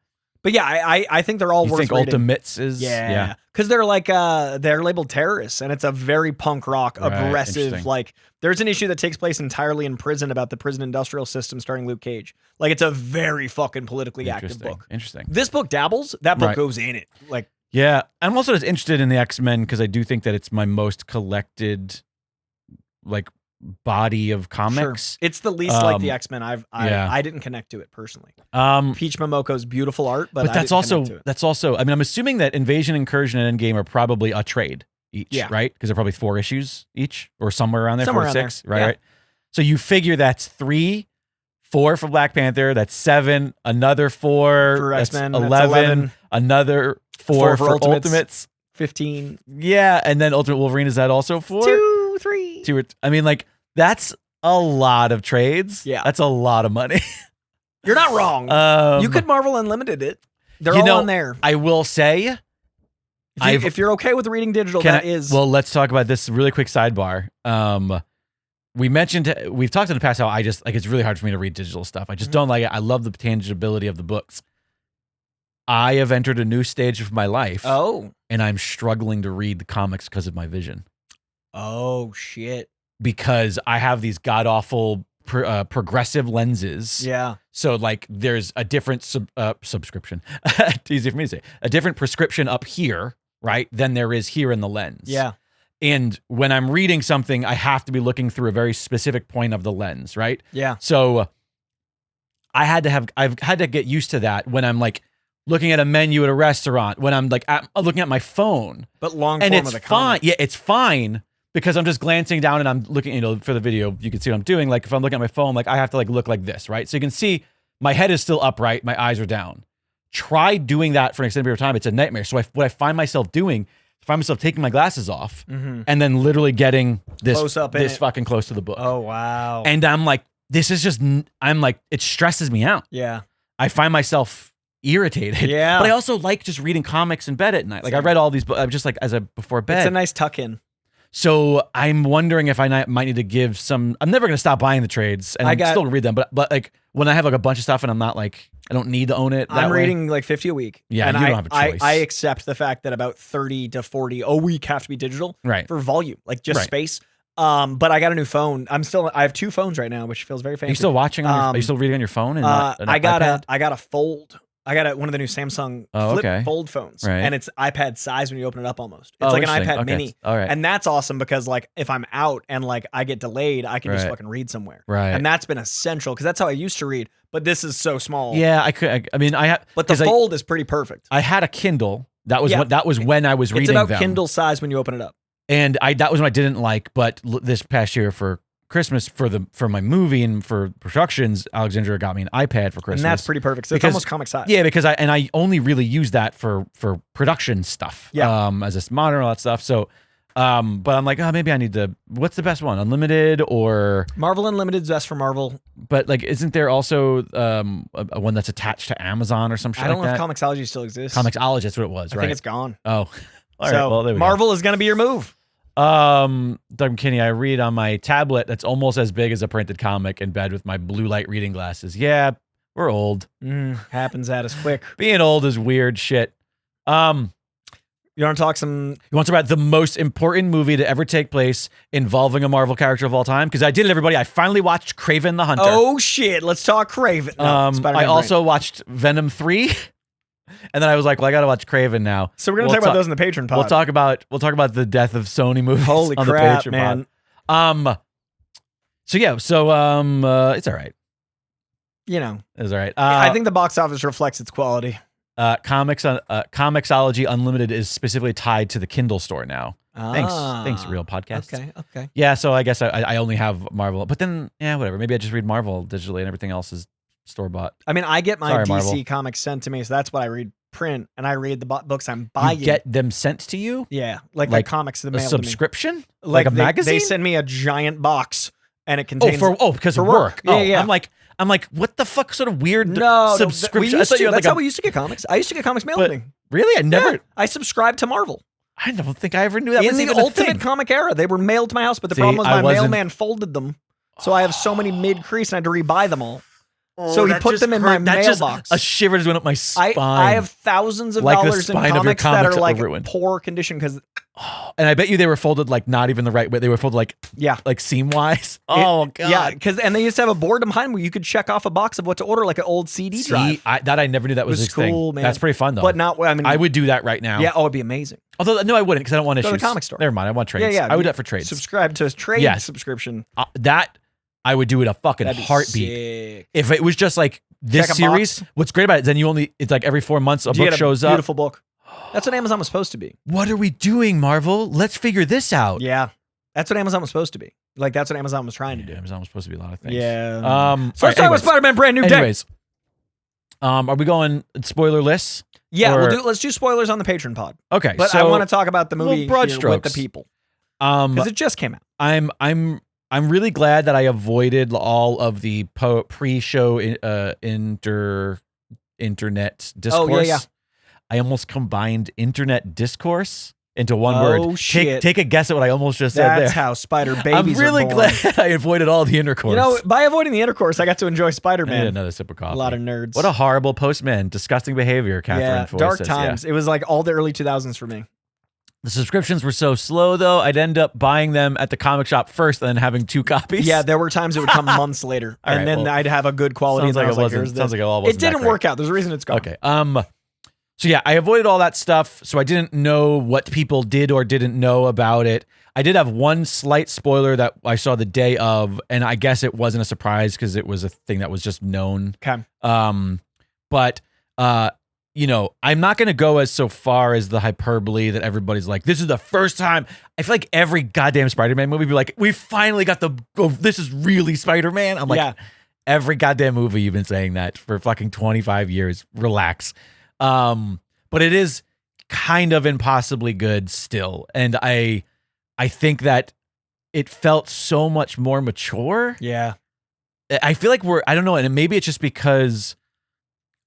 But yeah, I think they're all worth reading. Ultimates is? Yeah. Because they're like, they're labeled terrorists, and it's a very punk rock, aggressive, like, there's an issue that takes place entirely in prison about the prison industrial system starring Luke Cage. Like, it's a very fucking politically active book. Interesting. This book dabbles, that book goes in it. Like, yeah, I'm also just interested in the X-Men because I do think that it's my most collected, like, body of comics. Sure. It's the least like the X-Men. I didn't connect to it personally. Peach Momoko's beautiful art, but that's also. I mean, I'm assuming that Invasion, Incursion, and Endgame are probably a trade each, right? Because they're probably 4 issues each, or somewhere around there, 4 to 6, right? Right. So you figure that's 3, 4 for Black Panther. That's 7. Another 4 for X-Men. 11. Another 4 for Ultimates. 15. Yeah, and then Ultimate Wolverine, is that also 4? 2, 3. 2. I mean, like, that's a lot of trades. Yeah. That's a lot of money. You're not wrong. You could Marvel Unlimited it. They're all on there. I will say, if you're okay with reading digital, well, let's talk about this really quick sidebar. We've talked in the past how I just, like, it's really hard for me to read digital stuff. I just don't like it. I love the tangibility of the books. I have entered a new stage of my life. Oh. And I'm struggling to read the comics because of my vision. Oh, shit. Because I have these god-awful progressive lenses. Yeah. So, like, there's a different subscription. It's easy for me to say. A different prescription up here, right, than there is here in the lens. Yeah. And when I'm reading something, I have to be looking through a very specific point of the lens, right? Yeah. So I've had to get used to that when I'm, like, looking at a menu at a restaurant, when I'm, like, looking at my phone. But long form of the comic. Fine. Yeah, it's fine. Because I'm just glancing down and I'm looking, for the video, you can see what I'm doing. Like, if I'm looking at my phone, like, I have to, like, look like this, right? So you can see my head is still upright, my eyes are down. Try doing that for an extended period of time. It's a nightmare. So what I find myself doing, I find myself taking my glasses off and then literally getting this fucking close to the book. Oh, wow. And I'm like, this is just, it stresses me out. Yeah. I find myself irritated. Yeah. But I also like just reading comics in bed at night. Like, I read all these books, just like before bed. It's a nice tuck in. So I'm wondering if I might need to give some. I'm never going to stop buying the trades, and I'm still going to read them. But like, when I have, like, a bunch of stuff and I'm not, like, I don't need to own it. I'm reading like 50 a week. Yeah, and you don't have a choice. I accept the fact that about 30 to 40 a week have to be digital, right? For volume, like just space. But I got a new phone. I have 2 phones right now, which feels very fancy. Are you still watching? Are you still reading on your phone? And I got a Fold. I got one of the new Samsung flip fold phones, and it's iPad size when you open it up almost. It's like an iPad mini. All right. And that's awesome because, like, if I'm out and, like, I get delayed, I can just fucking read somewhere. Right. And that's been essential because that's how I used to read, but this is so small. Yeah, But the Fold is pretty perfect. I had a Kindle. That was when I was reading them. It's about Kindle size when you open it up. And that was what I didn't like, but this past year for Christmas for my movie and for productions, Alexandra got me an iPad for Christmas. And that's pretty perfect. So it's almost comic size. Yeah, because I only really use that for production stuff. Yeah. As a monitor and all that stuff. So but I'm like, maybe I need to. What's the best one? Unlimited or Marvel Unlimited is best for Marvel. But, like, isn't there also a one that's attached to Amazon or some shit? I don't know if Comixology still exists. Comixology, that's what it was, right? I think it's gone. Oh. All right. So Well, Marvel is going to be your move. Doug McKinney, I read on my tablet that's almost as big as a printed comic in bed with my blue light reading glasses. Yeah, we're old. Happens at us quick. Being old is weird shit. You want to talk some? You want to talk about the most important movie to ever take place involving a Marvel character of all time? Because I did it, everybody. I finally watched Kraven the Hunter. Oh shit! Let's talk Kraven. No, I also watched Venom 3. And then I was like, well, I got to watch Kraven now. So we're going to talk about those in the Patreon pod. We'll talk about the death of Sony movies. Holy on crap, the Patreon man. Pod. It's all right. It's all right. I think the box office reflects its quality. Comixology Unlimited is specifically tied to the Kindle store now. Thanks, Real Podcast. Okay. Yeah, so I guess I only have Marvel, but then whatever. Maybe I just read Marvel digitally and everything else is store-bought. I mean, I get my DC Marvel. comics sent to me, so that's what I read print, and I read the books I'm buying. You get them sent to you? Yeah, like the comics in the mail. A subscription? To me. Like a magazine? They send me a giant box, and it contains. Because of work. Yeah. I'm like, what the fuck sort of weird subscription? That's how we used to get comics. I used to get comics mailed to me. Really? I never. Yeah, I subscribed to Marvel. I don't think I ever knew that. In the Ultimate Comic era, they were mailed to my house, but the problem was my mailman folded them, so I have so many mid-crease, and I had to rebuy them all. So he put them in my mailbox. A shiver just went up my spine. I have thousands of dollars in comics that are like poor condition because. And I bet you they were folded like not even the right way. They were folded like seam wise. Oh god. Yeah, and they used to have a board behind where you could check off a box of what to order, like an old CD drive. I never knew that was this cool, thing. man. That's pretty fun though. But not. I mean, I would do that right now. Yeah. Oh, it'd be amazing. Although, no, I wouldn't because I don't want issues. Go to the comic store. Never mind. I want trades. I would do that for trades. Subscribe to a trade subscription. That I would do it a fucking heartbeat. Sick. If it was just like this series, what's great about it is then it's like every 4 months a book shows up. Beautiful book. That's what Amazon was supposed to be. What are we doing, Marvel? Let's figure this out. Yeah. That's what Amazon was supposed to be. Like, that's what Amazon was trying to do. Amazon was supposed to be a lot of things. Yeah. So let's talk about Spider-Man Brand New Day. Anyways, are we going spoiler lists? Yeah, let's do spoilers on the Patreon pod. Okay. But I want to talk about the movie broad here strokes. with the people. Because it just came out. I'm really glad that I avoided all of the pre-show internet discourse. Oh, yeah. I almost combined internet discourse into one word. Oh, shit. Take a guess at what I almost just said there. That's how spider babies I'm really are born. glad I avoided all the intercourse. You know, by avoiding the intercourse, I got to enjoy I Spider-Man. need another sip of coffee. A lot of nerds. What a horrible postman. Disgusting behavior, Catherine Foy dark says. times. Yeah. It was like all the early 2000s for me. The subscriptions were so slow, though. I'd end up buying them at the comic shop first and then having 2 copies. Yeah, there were times it would come months later. And then I'd have a good quality. Sounds like it wasn't. Sounds like it all wasn't. It didn't work out. There's a reason it's gone. Okay. So yeah, I avoided all that stuff. So I didn't know what people did or didn't know about it. I did have one slight spoiler that I saw the day of, and I guess it wasn't a surprise because it was a thing that was just known. Okay. But you know, I'm not going to go so far as the hyperbole that everybody's like, this is the first time. I feel like every goddamn Spider-Man movie be like, we finally got this is really Spider-Man. I'm like, every goddamn movie you've been saying that for fucking 25 years. Relax. But it is kind of impossibly good still. And I think that it felt so much more mature. Yeah. I feel like I don't know. And maybe it's just because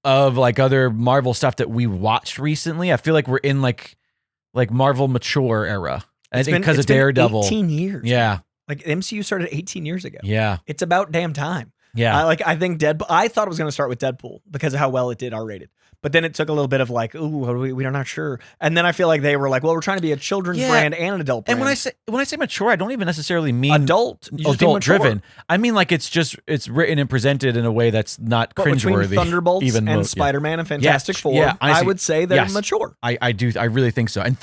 of like other Marvel stuff that we watched recently. I feel like we're in like Marvel mature era. I think because of Daredevil. 18 years. Yeah. Like MCU started 18 years ago. Yeah. It's about damn time. Yeah. I think I thought it was going to start with Deadpool because of how well it did R-rated. But then it took a little bit of like, ooh, we're not sure. And then I feel like they were like, well, we're trying to be a children's brand and an adult brand. And when I say mature, I don't even necessarily mean adult driven. I mean like it's written and presented in a way that's not cringeworthy. Between Thunderbolts and Spider-Man and Fantastic Four, I would say they're mature. I really think so. And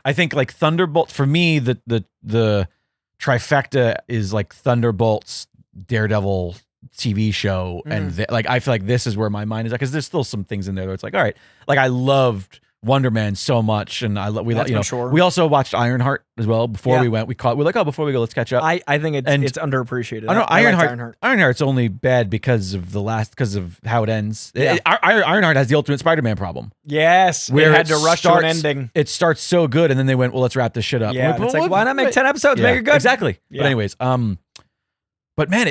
I think like Thunderbolts for me, the trifecta is like Thunderbolts, Daredevil TV show, and like I feel like this is where my mind is at because there's still some things in there where it's like, all right, like I loved Wonder Man so much, and we also watched Ironheart as well before we went. We're like, oh, before we go, let's catch up. I think it's underappreciated. I know Ironheart's only bad because of how it ends. Yeah. Ironheart has the ultimate Spider-Man problem. Yes, where it had to rush to an ending. It starts so good, and then they went, well, let's wrap this shit up. Yeah, it's like, why not make 10 episodes? Make it good. Exactly. Yeah. But anyways, but man,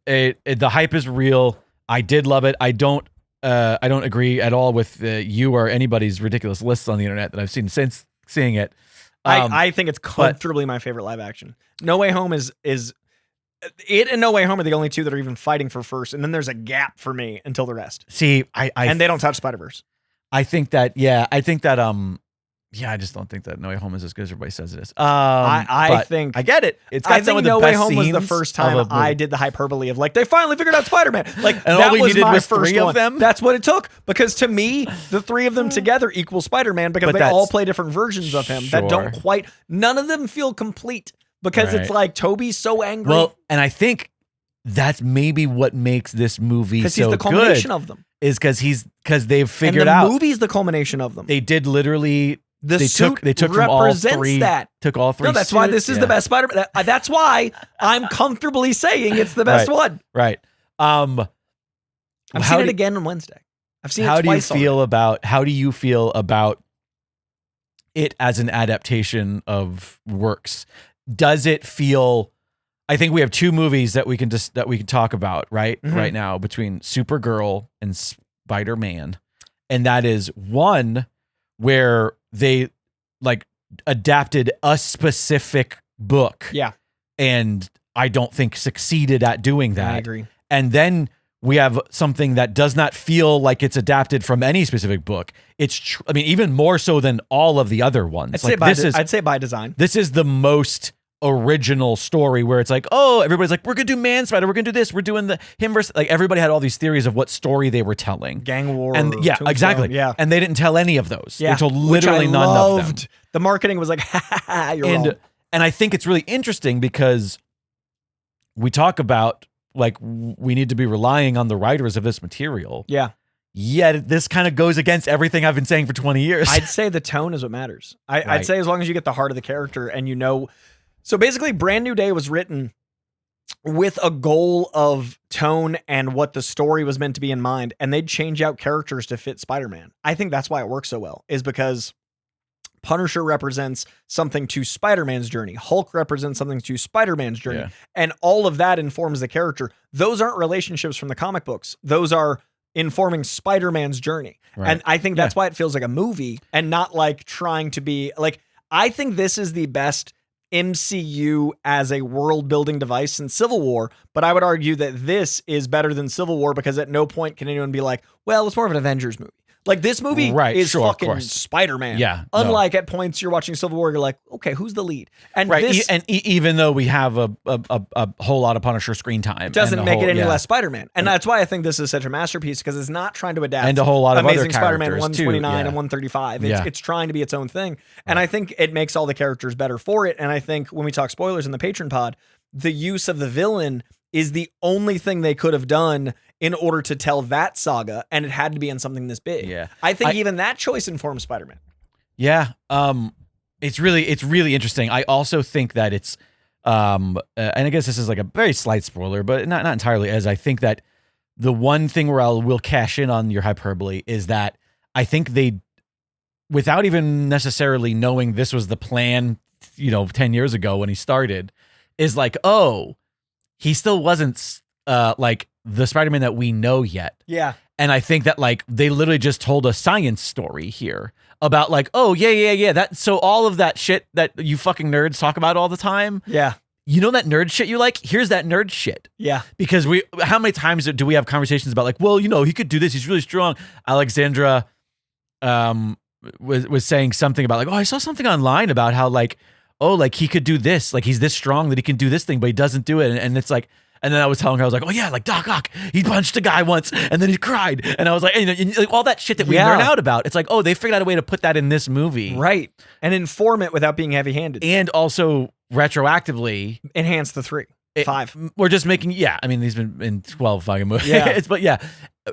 the hype is real. I did love it. I don't agree at all with you or anybody's ridiculous lists on the internet that I've seen since seeing it. I think it's comfortably my favorite live action. No Way Home is it and No Way Home are the only two that are even fighting for first, and then there's a gap for me until the rest. See, and they don't touch Spider-Verse. I just don't think that No Way Home is as good as everybody says it is. I think I get it. It's got some of the No best Way Home was the scenes first time I did the hyperbole of like they finally figured out Spider-Man. Like and that all we was needed my was first 3 one. of them. That's what it took because to me the 3 of them together equal Spider-Man because they all play different versions of him that don't quite. None of them feel complete because it's like Toby's so angry. Well, and I think that's maybe what makes this movie so good. Because he's the culmination of them. Is because they've figured out. And the movie's the culmination of them. They did literally. They took from all 3. Took all 3. No, that's why this is the best Spider-Man. That's why I'm comfortably saying it's the best one. Right. I've seen it again on Wednesday. I've seen it twice. How do you feel about it as an adaptation of works? Does it feel? I think we have 2 movies that we can talk about right now between Supergirl and Spider-Man, and that is one where they like adapted a specific book. Yeah. And I don't think succeeded at doing that. I agree. And then we have something that does not feel like it's adapted from any specific book. It's even more so than all of the other ones. I'd say by design. This is the most original story where it's like, oh, everybody's like, we're gonna do Man Spider, we're gonna do this, we're doing him versus, like everybody had all these theories of what story they were telling. Gang war. And Tunstill, exactly. Yeah. And they didn't tell any of those. Yeah. They told literally none of them. The marketing was like, you're wrong. And I think it's really interesting because we talk about like we need to be relying on the writers of this material. Yeah. Yet this kind of goes against everything I've been saying for 20 years. I'd say the tone is what matters. I'd say as long as you get the heart of the character and you know. So basically, Brand New Day was written with a goal of tone and what the story was meant to be in mind, and they'd change out characters to fit Spider-Man. I think that's why it works so well, is because Punisher represents something to Spider-Man's journey. Hulk represents something to Spider-Man's journey. Yeah. And all of that informs the character. Those aren't relationships from the comic books. Those are informing Spider-Man's journey. Right. And I think that's why it feels like a movie and not like trying to be like, I think this is the best MCU as a world building device in Civil War, but I would argue that this is better than Civil War because at no point can anyone be like, well, it's more of an Avengers movie. Like this movie is fucking Spider-Man. Yeah. Unlike at points you're watching Civil War, you're like, okay, who's the lead? And even though we have a whole lot of Punisher screen time, it doesn't make it any less Spider-Man. And that's why I think this is such a masterpiece because it's not trying to adapt and a whole lot of Amazing other Spider-Man characters 129 too. and 135. It's trying to be its own thing. And I think it makes all the characters better for it. And I think when we talk spoilers in the Patreon pod, the use of the villain is the only thing they could have done in order to tell that saga, and it had to be in something this big. Yeah. I think even that choice informs Spider-Man. Yeah. It's really interesting. I also think that it's and I guess this is like a very slight spoiler, but not entirely, as I think that the one thing where I will cash in on your hyperbole is that I think they, without even necessarily knowing this was the plan, 10 years ago when he started, is like, oh, he still wasn't like the Spider-Man that we know yet. Yeah. And I think that like they literally just told a science story here about like, oh yeah. That so all of that shit that you fucking nerds talk about all the time. Yeah. You know that nerd shit you like? Here's that nerd shit. Yeah. Because how many times do we have conversations about like, well, he could do this. He's really strong. Alexandra was saying something about like, oh, I saw something online about how like, oh, like he could do this. Like he's this strong that he can do this thing, but he doesn't do it. And it's like, and then I was telling her, I was like, oh yeah, like Doc Ock, he punched a guy once and then he cried. And I was like, like all that shit that we learn out about. It's like, oh, they figured out a way to put that in this movie. Right. And inform it without being heavy-handed. And also retroactively enhance the 5. We're just making, I mean, he's been in 12 fucking movies. Yeah. But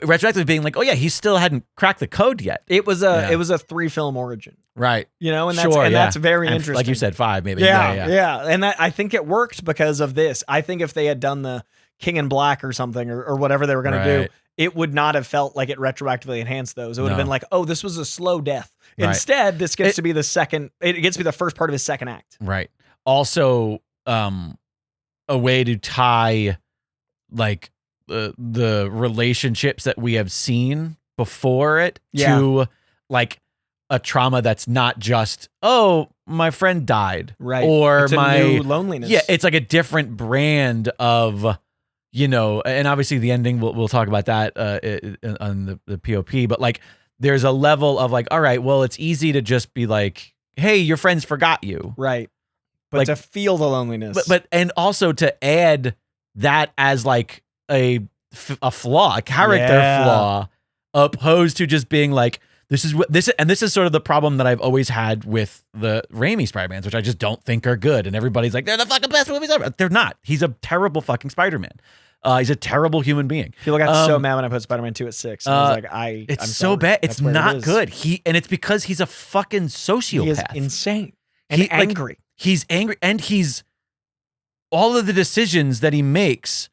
retroactively being like, oh yeah, he still hadn't cracked the code yet. It was a 3-film origin. Right. And that's very interesting. Like you said, 5 maybe. Yeah. And I think it worked because of this. I think if they had done the King in Black or something or whatever they were going to do, it would not have felt like it retroactively enhanced those. It would have been like, oh, this was a slow death. Right. Instead, this gets to be the second, it gets to be the first part of his second act. Right. Also, a way to tie like the relationships that we have seen before it to like a trauma that's not just, oh, my friend died, right? Or it's a new loneliness. Yeah, it's like a different brand of, and obviously the ending we'll talk about that on the POP, but like there's a level of like, all right, well, it's easy to just be like, hey, your friends forgot you, right? But like, to feel the loneliness, but and also to add that as like a flaw, a character flaw, opposed to just being like, this is sort of the problem that I've always had with the Raimi Spider-Mans, which I just don't think are good. And everybody's like, they're the fucking best movies ever. They're not. He's a terrible fucking Spider-Man. He's a terrible human being. People got so mad when I put Spider-Man 2 at 6. I was like, it's I'm so sorry. bad. It's not good. And it's because he's a fucking sociopath. He is insane and angry. Like, he's angry, and all of the decisions that he makes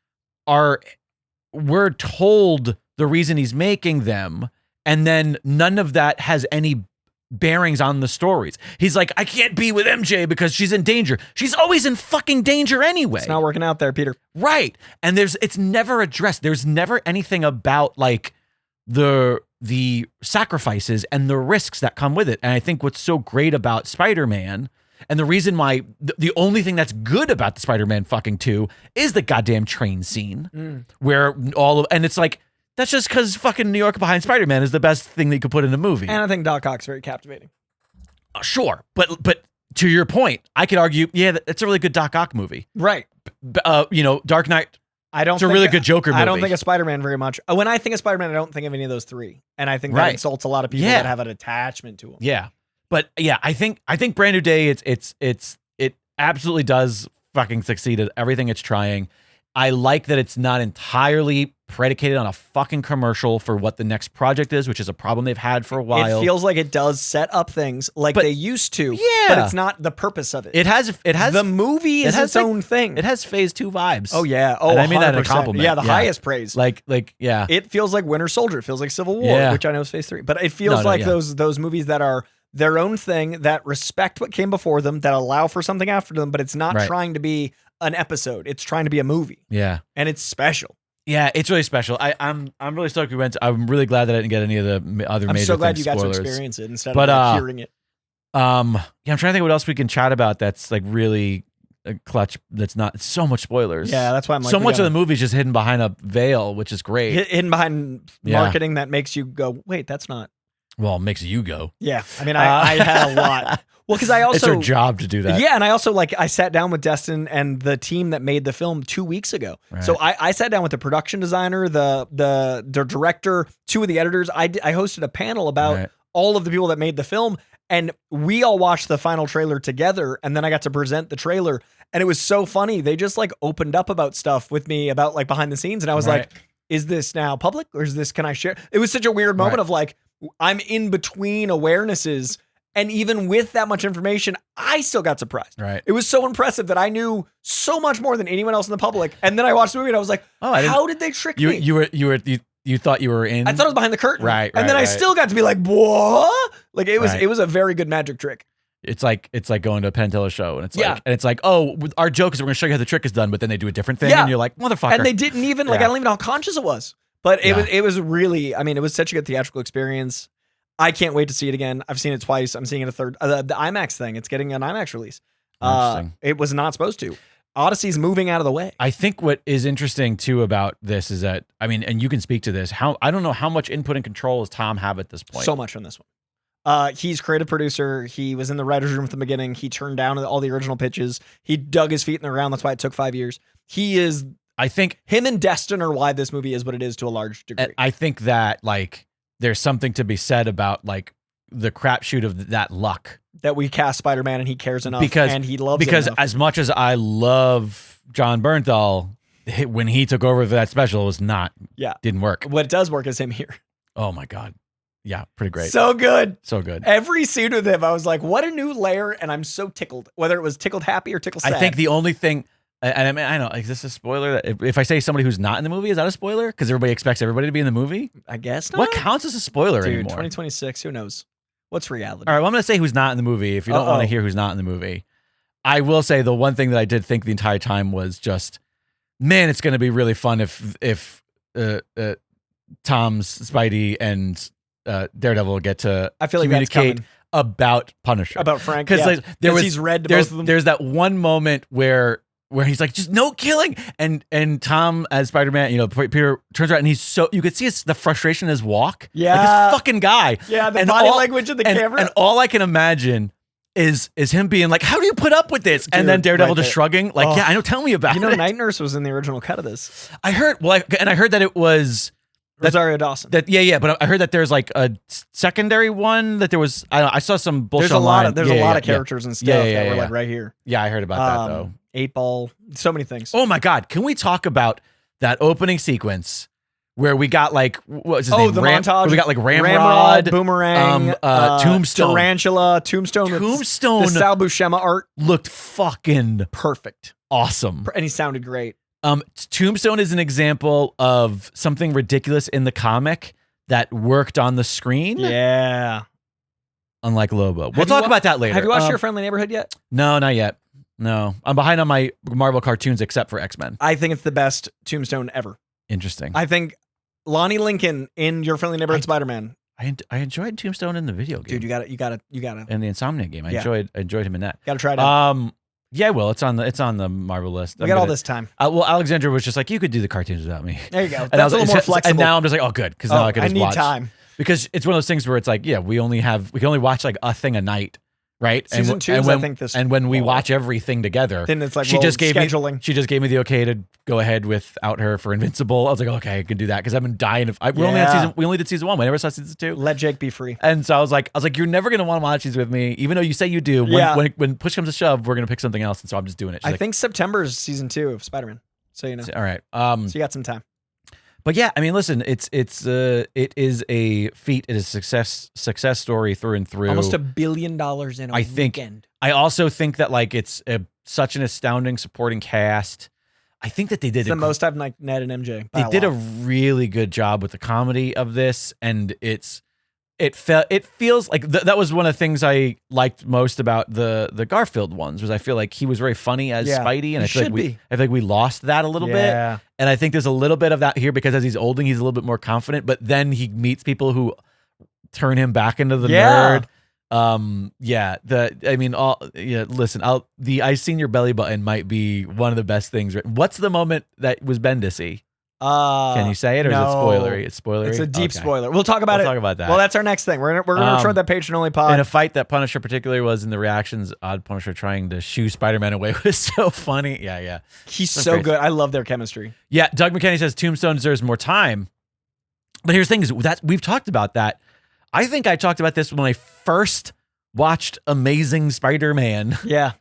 we're told the reason he's making them, and then none of that has any bearings on the stories. He's like, I can't be with MJ because she's in danger. She's always in fucking danger anyway. It's not working out there, Peter. Right. And it's never addressed. There's never anything about like the sacrifices and the risks that come with it. And I think what's so great about Spider-Man, and the reason why the only thing that's good about the Spider-Man fucking 2 is the goddamn train scene where and it's like, that's just because fucking New York Behind Spider-Man is the best thing that you could put in a movie. And I think Doc Ock's very captivating. Sure. But to your point, I could argue, it's a really good Doc Ock movie. Right. Dark Knight, it's a really good Joker movie. I don't think of Spider-Man very much. When I think of Spider-Man, I don't think of any of those 3. And I think that insults a lot of people that have an attachment to him. Yeah. But yeah, I think Brand New Day, it absolutely does fucking succeed at everything it's trying. I like that it's not entirely predicated on a fucking commercial for what the next project is, which is a problem they've had for a while. It feels like it does set up things like they used to, but it's not the purpose of it. It has the movie is its own thing. It has phase 2 vibes. Oh yeah. And I mean that in a compliment. Yeah, the highest praise. Like yeah. It feels like Winter Soldier. It feels like Civil War, which I know is phase 3, but it feels those movies that are their own thing, that respect what came before them, that allow for something after them, but it's not trying to be an episode. It's trying to be a movie. Yeah. And it's special. Yeah, it's really special. I'm really stoked we went. I'm really glad that I didn't get any of the other major I'm so glad you got spoilers. to experience it instead of hearing it. Yeah, I'm trying to think what else we can chat about that's like really clutch. That's not so much spoilers. Yeah, that's why I'm like, so much of the movie is just hidden behind a veil, which is great. Hidden behind marketing that makes you go, wait, that's not. Well, it makes you go. Yeah, I mean, I had a lot. Well, because I also... It's our job to do that. Yeah, and I also, I sat down with Destin and the team that made the film 2 weeks ago. Right. So I sat down with the production designer, the director, 2 of the editors. I hosted a panel about all of the people that made the film, and we all watched the final trailer together, and then I got to present the trailer, and it was so funny. They just, opened up about stuff with me about, behind the scenes, and I was like, is this now public, or is this, can I share? It was such a weird moment of, I'm in between awarenesses. And even with that much information, I still got surprised. Right. It was so impressive that I knew so much more than anyone else in the public. And then I watched the movie and I was like, how did they trick me? You thought you were in? I thought it was behind the curtain. Right. And then I still got to be like, what? It was a very good magic trick. It's like going to a Penn and Teller show, and it's like, oh, our joke is we're gonna show you how the trick is done, but then they do a different thing, and you're like, motherfucker. And they didn't even I don't even know how conscious it was. But it was really, it was such a good theatrical experience. I can't wait to see it again. I've seen it twice. I'm seeing it a third. The IMAX thing, it's getting an IMAX release. It was not supposed to. Odyssey's moving out of the way. I think what is interesting too about this is that, and you can speak to this, I don't know how much input and control does Tom have at this point? So much on this one. He's creative producer. He was in the writer's room from the beginning. He turned down all the original pitches. He dug his feet in the ground. That's why it took 5 years. I think him and Destin are why this movie is what it is to a large degree. I think that there's something to be said about the crapshoot of that luck that we cast Spider-Man and he cares enough and he loves it enough. As much as I love John Bernthal, when he took over for that special, it was didn't work. What does work is him here. Oh my God. Yeah, pretty great. So good. So good. Every scene with him, I was like, what a new layer, and I'm so tickled, whether it was tickled happy or tickled sad. I think the only thing, and I know, is this a spoiler? If I say somebody who's not in the movie, is that a spoiler? Because everybody expects everybody to be in the movie? I guess not. What counts as a spoiler anymore? 2026, who knows? What's reality? All right, well, I'm going to say who's not in the movie if you don't want to hear who's not in the movie. I will say the one thing that I did think the entire time was just, man, it's going to be really fun if Tom's Spidey and Daredevil get to communicate about Punisher. About Frank, because he's read to both of them. There's that one moment where he's like, just no killing, and Tom as Spider-Man, Peter turns around and he's so, you could see the frustration in his walk. Yeah, this fucking guy. Yeah, the body language of the camera. And all I can imagine is him being like, how do you put up with this? Dude, and then Daredevil just shrugging, yeah, I know, tell me about it. Night Nurse was in the original cut of this. I heard, I heard that it was Rosario Dawson. But I heard that there's a secondary one that there was. I saw some bullshit. There's a lot of characters and stuff that were right here. Yeah, I heard about that though. 8-Ball, so many things. Oh my God, can we talk about that opening sequence where we got what was his name? The montage. We got Ramrod, Boomerang, Tombstone, Tarantula, Tombstone. The Sal Buscema art looked fucking perfect, awesome, and he sounded great. Tombstone is an example of something ridiculous in the comic that worked on the screen. Yeah. Unlike Lobo. We'll talk about that later. Have you watched Your Friendly Neighborhood yet? No, not yet. No. I'm behind on my Marvel cartoons except for X-Men. I think it's the best Tombstone ever. Interesting. I think Lonnie Lincoln in Your Friendly Neighborhood Spider-Man. I enjoyed Tombstone in the video game. Dude, you got to. In the Insomniac game. I enjoyed him in that. Got to try it out. Yeah, well, it's on the Marvel list. We got all this time. Well, Alexandra was just like, you could do the cartoons without me. There you go. That's a little more flexible. And now I'm just like, oh, good, because now I can just watch. I need time. Because it's one of those things where it's like, yeah, we can only watch a thing a night, right? Season 2 is, I think, this. And when we watch everything together, then it's like she just gave scheduling. She just gave me the okay to go ahead without her for Invincible. I was like, okay, I can do that because I've been dying. We only did season 1. We never saw season 2. Let Jake be free. And so I was like, you're never gonna want to watch these with me, even though you say you do. When push comes to shove, we're gonna pick something else, and so I'm just doing it. I think September is season 2 of Spider-Man. So you know. All right. So you got some time. But yeah, I mean, listen, it is a feat. It is a success story through and through. Almost $1 billion in a weekend. I also think that like it's such an astounding supporting cast. I think that they did the most I've like Ned and MJ. They did a really good job with the comedy of this, and it feels like that was one of the things I liked most about the Garfield ones was I feel like he was very funny as Spidey, and I feel like we lost that a little bit. And I think there's a little bit of that here because as he's older, he's a little bit more confident, but then he meets people who turn him back into the nerd. Listen, I seen your belly button might be one of the best things. What's the moment that was Bendis-y? Can you say it, or is it spoilery? It's spoilery. It's a deep spoiler. We'll talk about it. Talk about that. Well, that's our next thing. We're gonna record that Patreon only pod. In a fight that Punisher particularly was in the reactions, Odd Punisher trying to shoo Spider-Man away was so funny. Yeah. He's so good. I love their chemistry. Yeah, Doug McKinney says Tombstone deserves more time. But here's the thing: is that we've talked about that. I think I talked about this when I first watched Amazing Spider-Man. Yeah.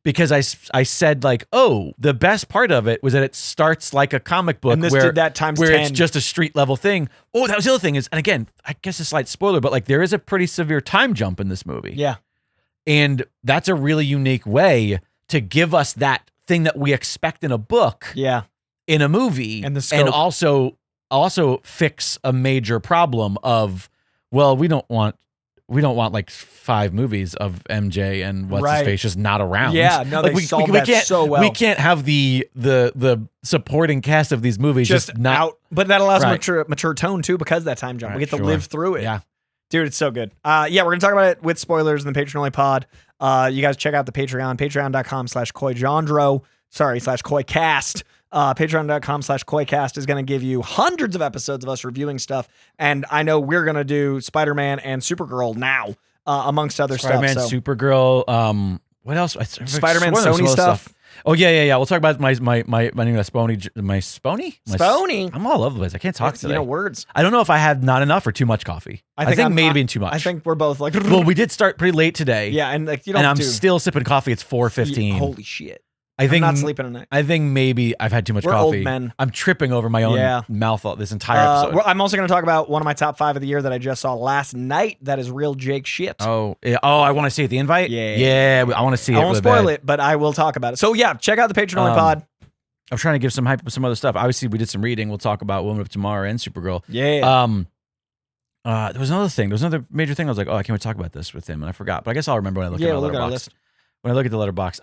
Because I said like, oh, the best part of it was that it starts like a comic book, and this did that times where 10. It's just a street level thing. Oh, that was the other thing is, and again, I guess a slight spoiler, but like there is a pretty severe time jump in this movie. Yeah, and that's a really unique way to give us that thing that we expect in a book. Yeah, in a movie, and the scope. And also fix a major problem of, well, we don't want like 5 movies of MJ and what's his face just not around. Yeah, no, like, they solved that so well. We can't have the supporting cast of these movies just not out. But that allows mature tone too because of that time jump. We get to live through it. Yeah. Dude, it's so good. We're gonna talk about it with spoilers in the Patreon only pod. You guys check out the Patreon, patreon.com/KoyJandro. /KoyCast. Patreon.com/KoyCast is going to give you hundreds of episodes of us reviewing stuff. And I know we're going to do Spider-Man and Supergirl now, amongst other Spider-Man, stuff. Supergirl, what else? Spider-Man, Sony stuff. Oh, yeah. We'll talk about my name is Spony. My Spony? Spony. I'm all over the place. I can't talk today. Words. I don't know if I had not enough or too much coffee. I think maybe too much. I think we're both like... Well, we did start pretty late today. Yeah, and like I'm still sipping coffee. It's 4:15. Holy shit. I'm not sleeping tonight. I think maybe I've had too much coffee. Old men. I'm tripping over my own mouth this entire episode. I'm also going to talk about one of my top 5 of the year that I just saw last night. That is real Jake shit. Oh, yeah. I want to see it. The invite? Yeah. I want to see it. I won't spoil it, but I will talk about it. So yeah, check out the Patreon only pod. I'm trying to give some hype with some other stuff. Obviously, we did some reading. We'll talk about Woman of Tomorrow and Supergirl. Yeah. There was another thing. There was another major thing. I was like, oh, I can't talk about this with him, and I forgot. But I guess I'll remember when I look at the letterbox. When I look at the letterbox.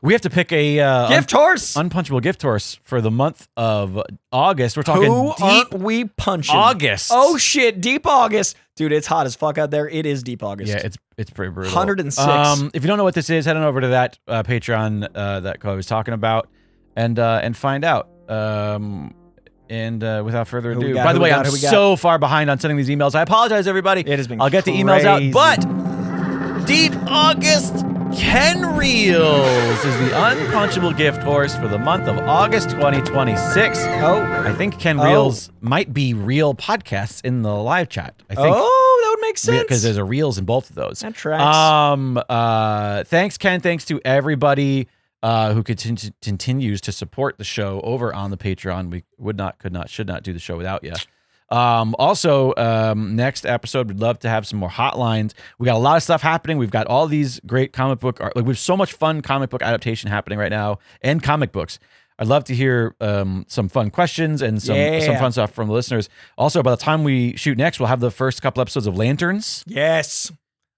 We have to pick a gift horse, unpunchable gift horse for the month of August. We're talking aren't we punching? August. Oh shit, deep August, dude. It's hot as fuck out there. It is deep August. Yeah, it's pretty brutal. 106. If you don't know what this is, head on over to that Patreon that Coy was talking about, and find out. Without further ado, by the way, I'm so far behind on sending these emails. I apologize, everybody. It has been. I'll get the emails out, but deep August. KenReels is the unpunchable gift horse for the month of August 2026. Oh, I think KenReels might be real podcasts in the live chat. I think. Oh, that would make sense because there's a reels in both of those. That tracks. Thanks, Ken. Thanks to everybody who continues to support the show over on the Patreon. We should not do the show without you. Next episode, we'd love to have some more hotlines. We got a lot of stuff happening. We've got all these great comic book art. Like, we have so much fun comic book adaptation happening right now and comic books. I'd love to hear some fun questions and some fun stuff from the listeners. Also, by the time we shoot next, we'll have the first couple episodes of Lanterns. Yes.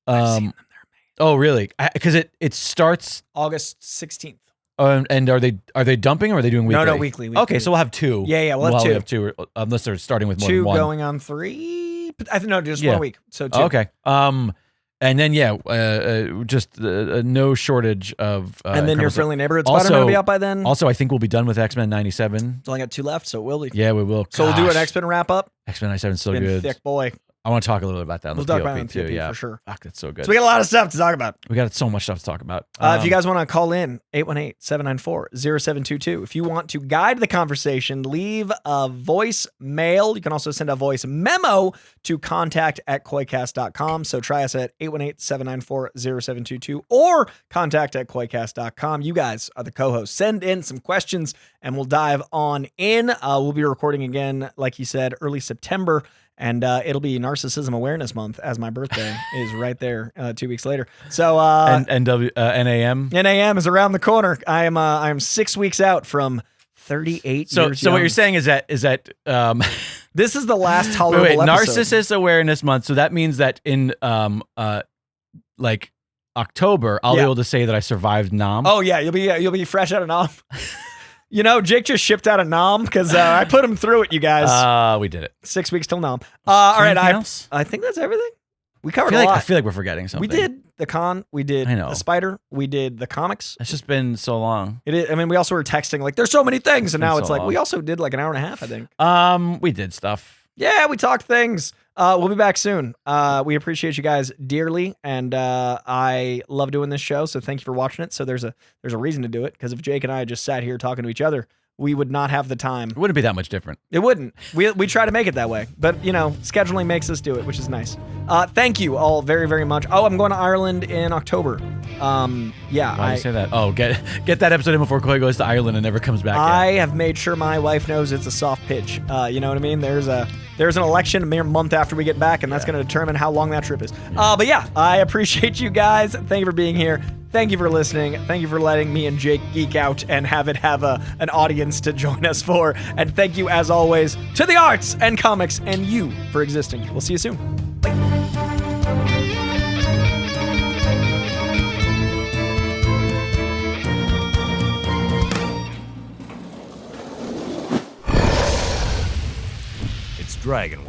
I've seen them. They're amazing. Oh, really? Because it starts August 16th. And are they dumping or are they doing weekly? No, weekly. Okay, so we'll have 2. Yeah, we'll have 2, unless they're starting with more 2 than 1. going on 3. I think just 1 week. So 2. Okay. And then just no shortage of. And then your friendly neighborhood Spider-Man will be out by then. Also, I think we'll be done with X-Men 97. It's only got 2 left, so it will be. Yeah, we will. So we'll do an X-Men wrap up. X-Men 97 is so good. Thick boy. I want to talk a little bit about that. We'll talk about it on too. Yeah, for sure. Fuck, that's so good. So we got a lot of stuff to talk about. We got so much stuff to talk about. If you guys want to call in, 818-794-0722. If you want to guide the conversation, leave a voicemail. You can also send a voice memo to contact@coycast.com. So try us at 818-794-0722 or contact@coycast.com. You guys are the co-hosts. Send in some questions and we'll dive on in. We'll be recording again, like you said, early September. And it'll be Narcissism Awareness Month, as my birthday is right there 2 weeks later. So NAM is around the corner. I am 6 weeks out from 38 years So young. what you're saying is that this is the last tolerable episode. Narcissist Awareness Month. So that means that in like October, I'll be able to say that I survived NAM. Oh yeah, you'll be fresh out of NAM. You know, Jake just shipped out of NAM because I put him through it, you guys. We did it. 6 weeks till NAM. All right, else? I think that's everything. We covered a lot. I feel like we're forgetting something. We did the con. We did the spider. We did the comics. It's just been so long. It is. I mean, we also were texting like, there's so many things. And now it's like, we also did like an hour and a half, I think. We did stuff. Yeah, we talked things. We'll be back soon. We appreciate you guys dearly. And I love doing this show. So thank you for watching it. So there's a reason to do it. Because if Jake and I just sat here talking to each other, we would not have the time. It wouldn't be that much different. It wouldn't. We try to make it that way. But, you know, scheduling makes us do it, which is nice. Thank you all very, very much. Oh, I'm going to Ireland in October. Yeah. Why do you say that? Oh, get that episode in before Coy goes to Ireland and never comes back. I have made sure my wife knows it's a soft pitch. You know what I mean? There's an election a mere month after we get back, and that's going to determine how long that trip is. But yeah, I appreciate you guys. Thank you for being here. Thank you for listening. Thank you for letting me and Jake geek out and have an audience to join us for. And thank you, as always, to the arts and comics and you for existing. We'll see you soon. Bye. Dragon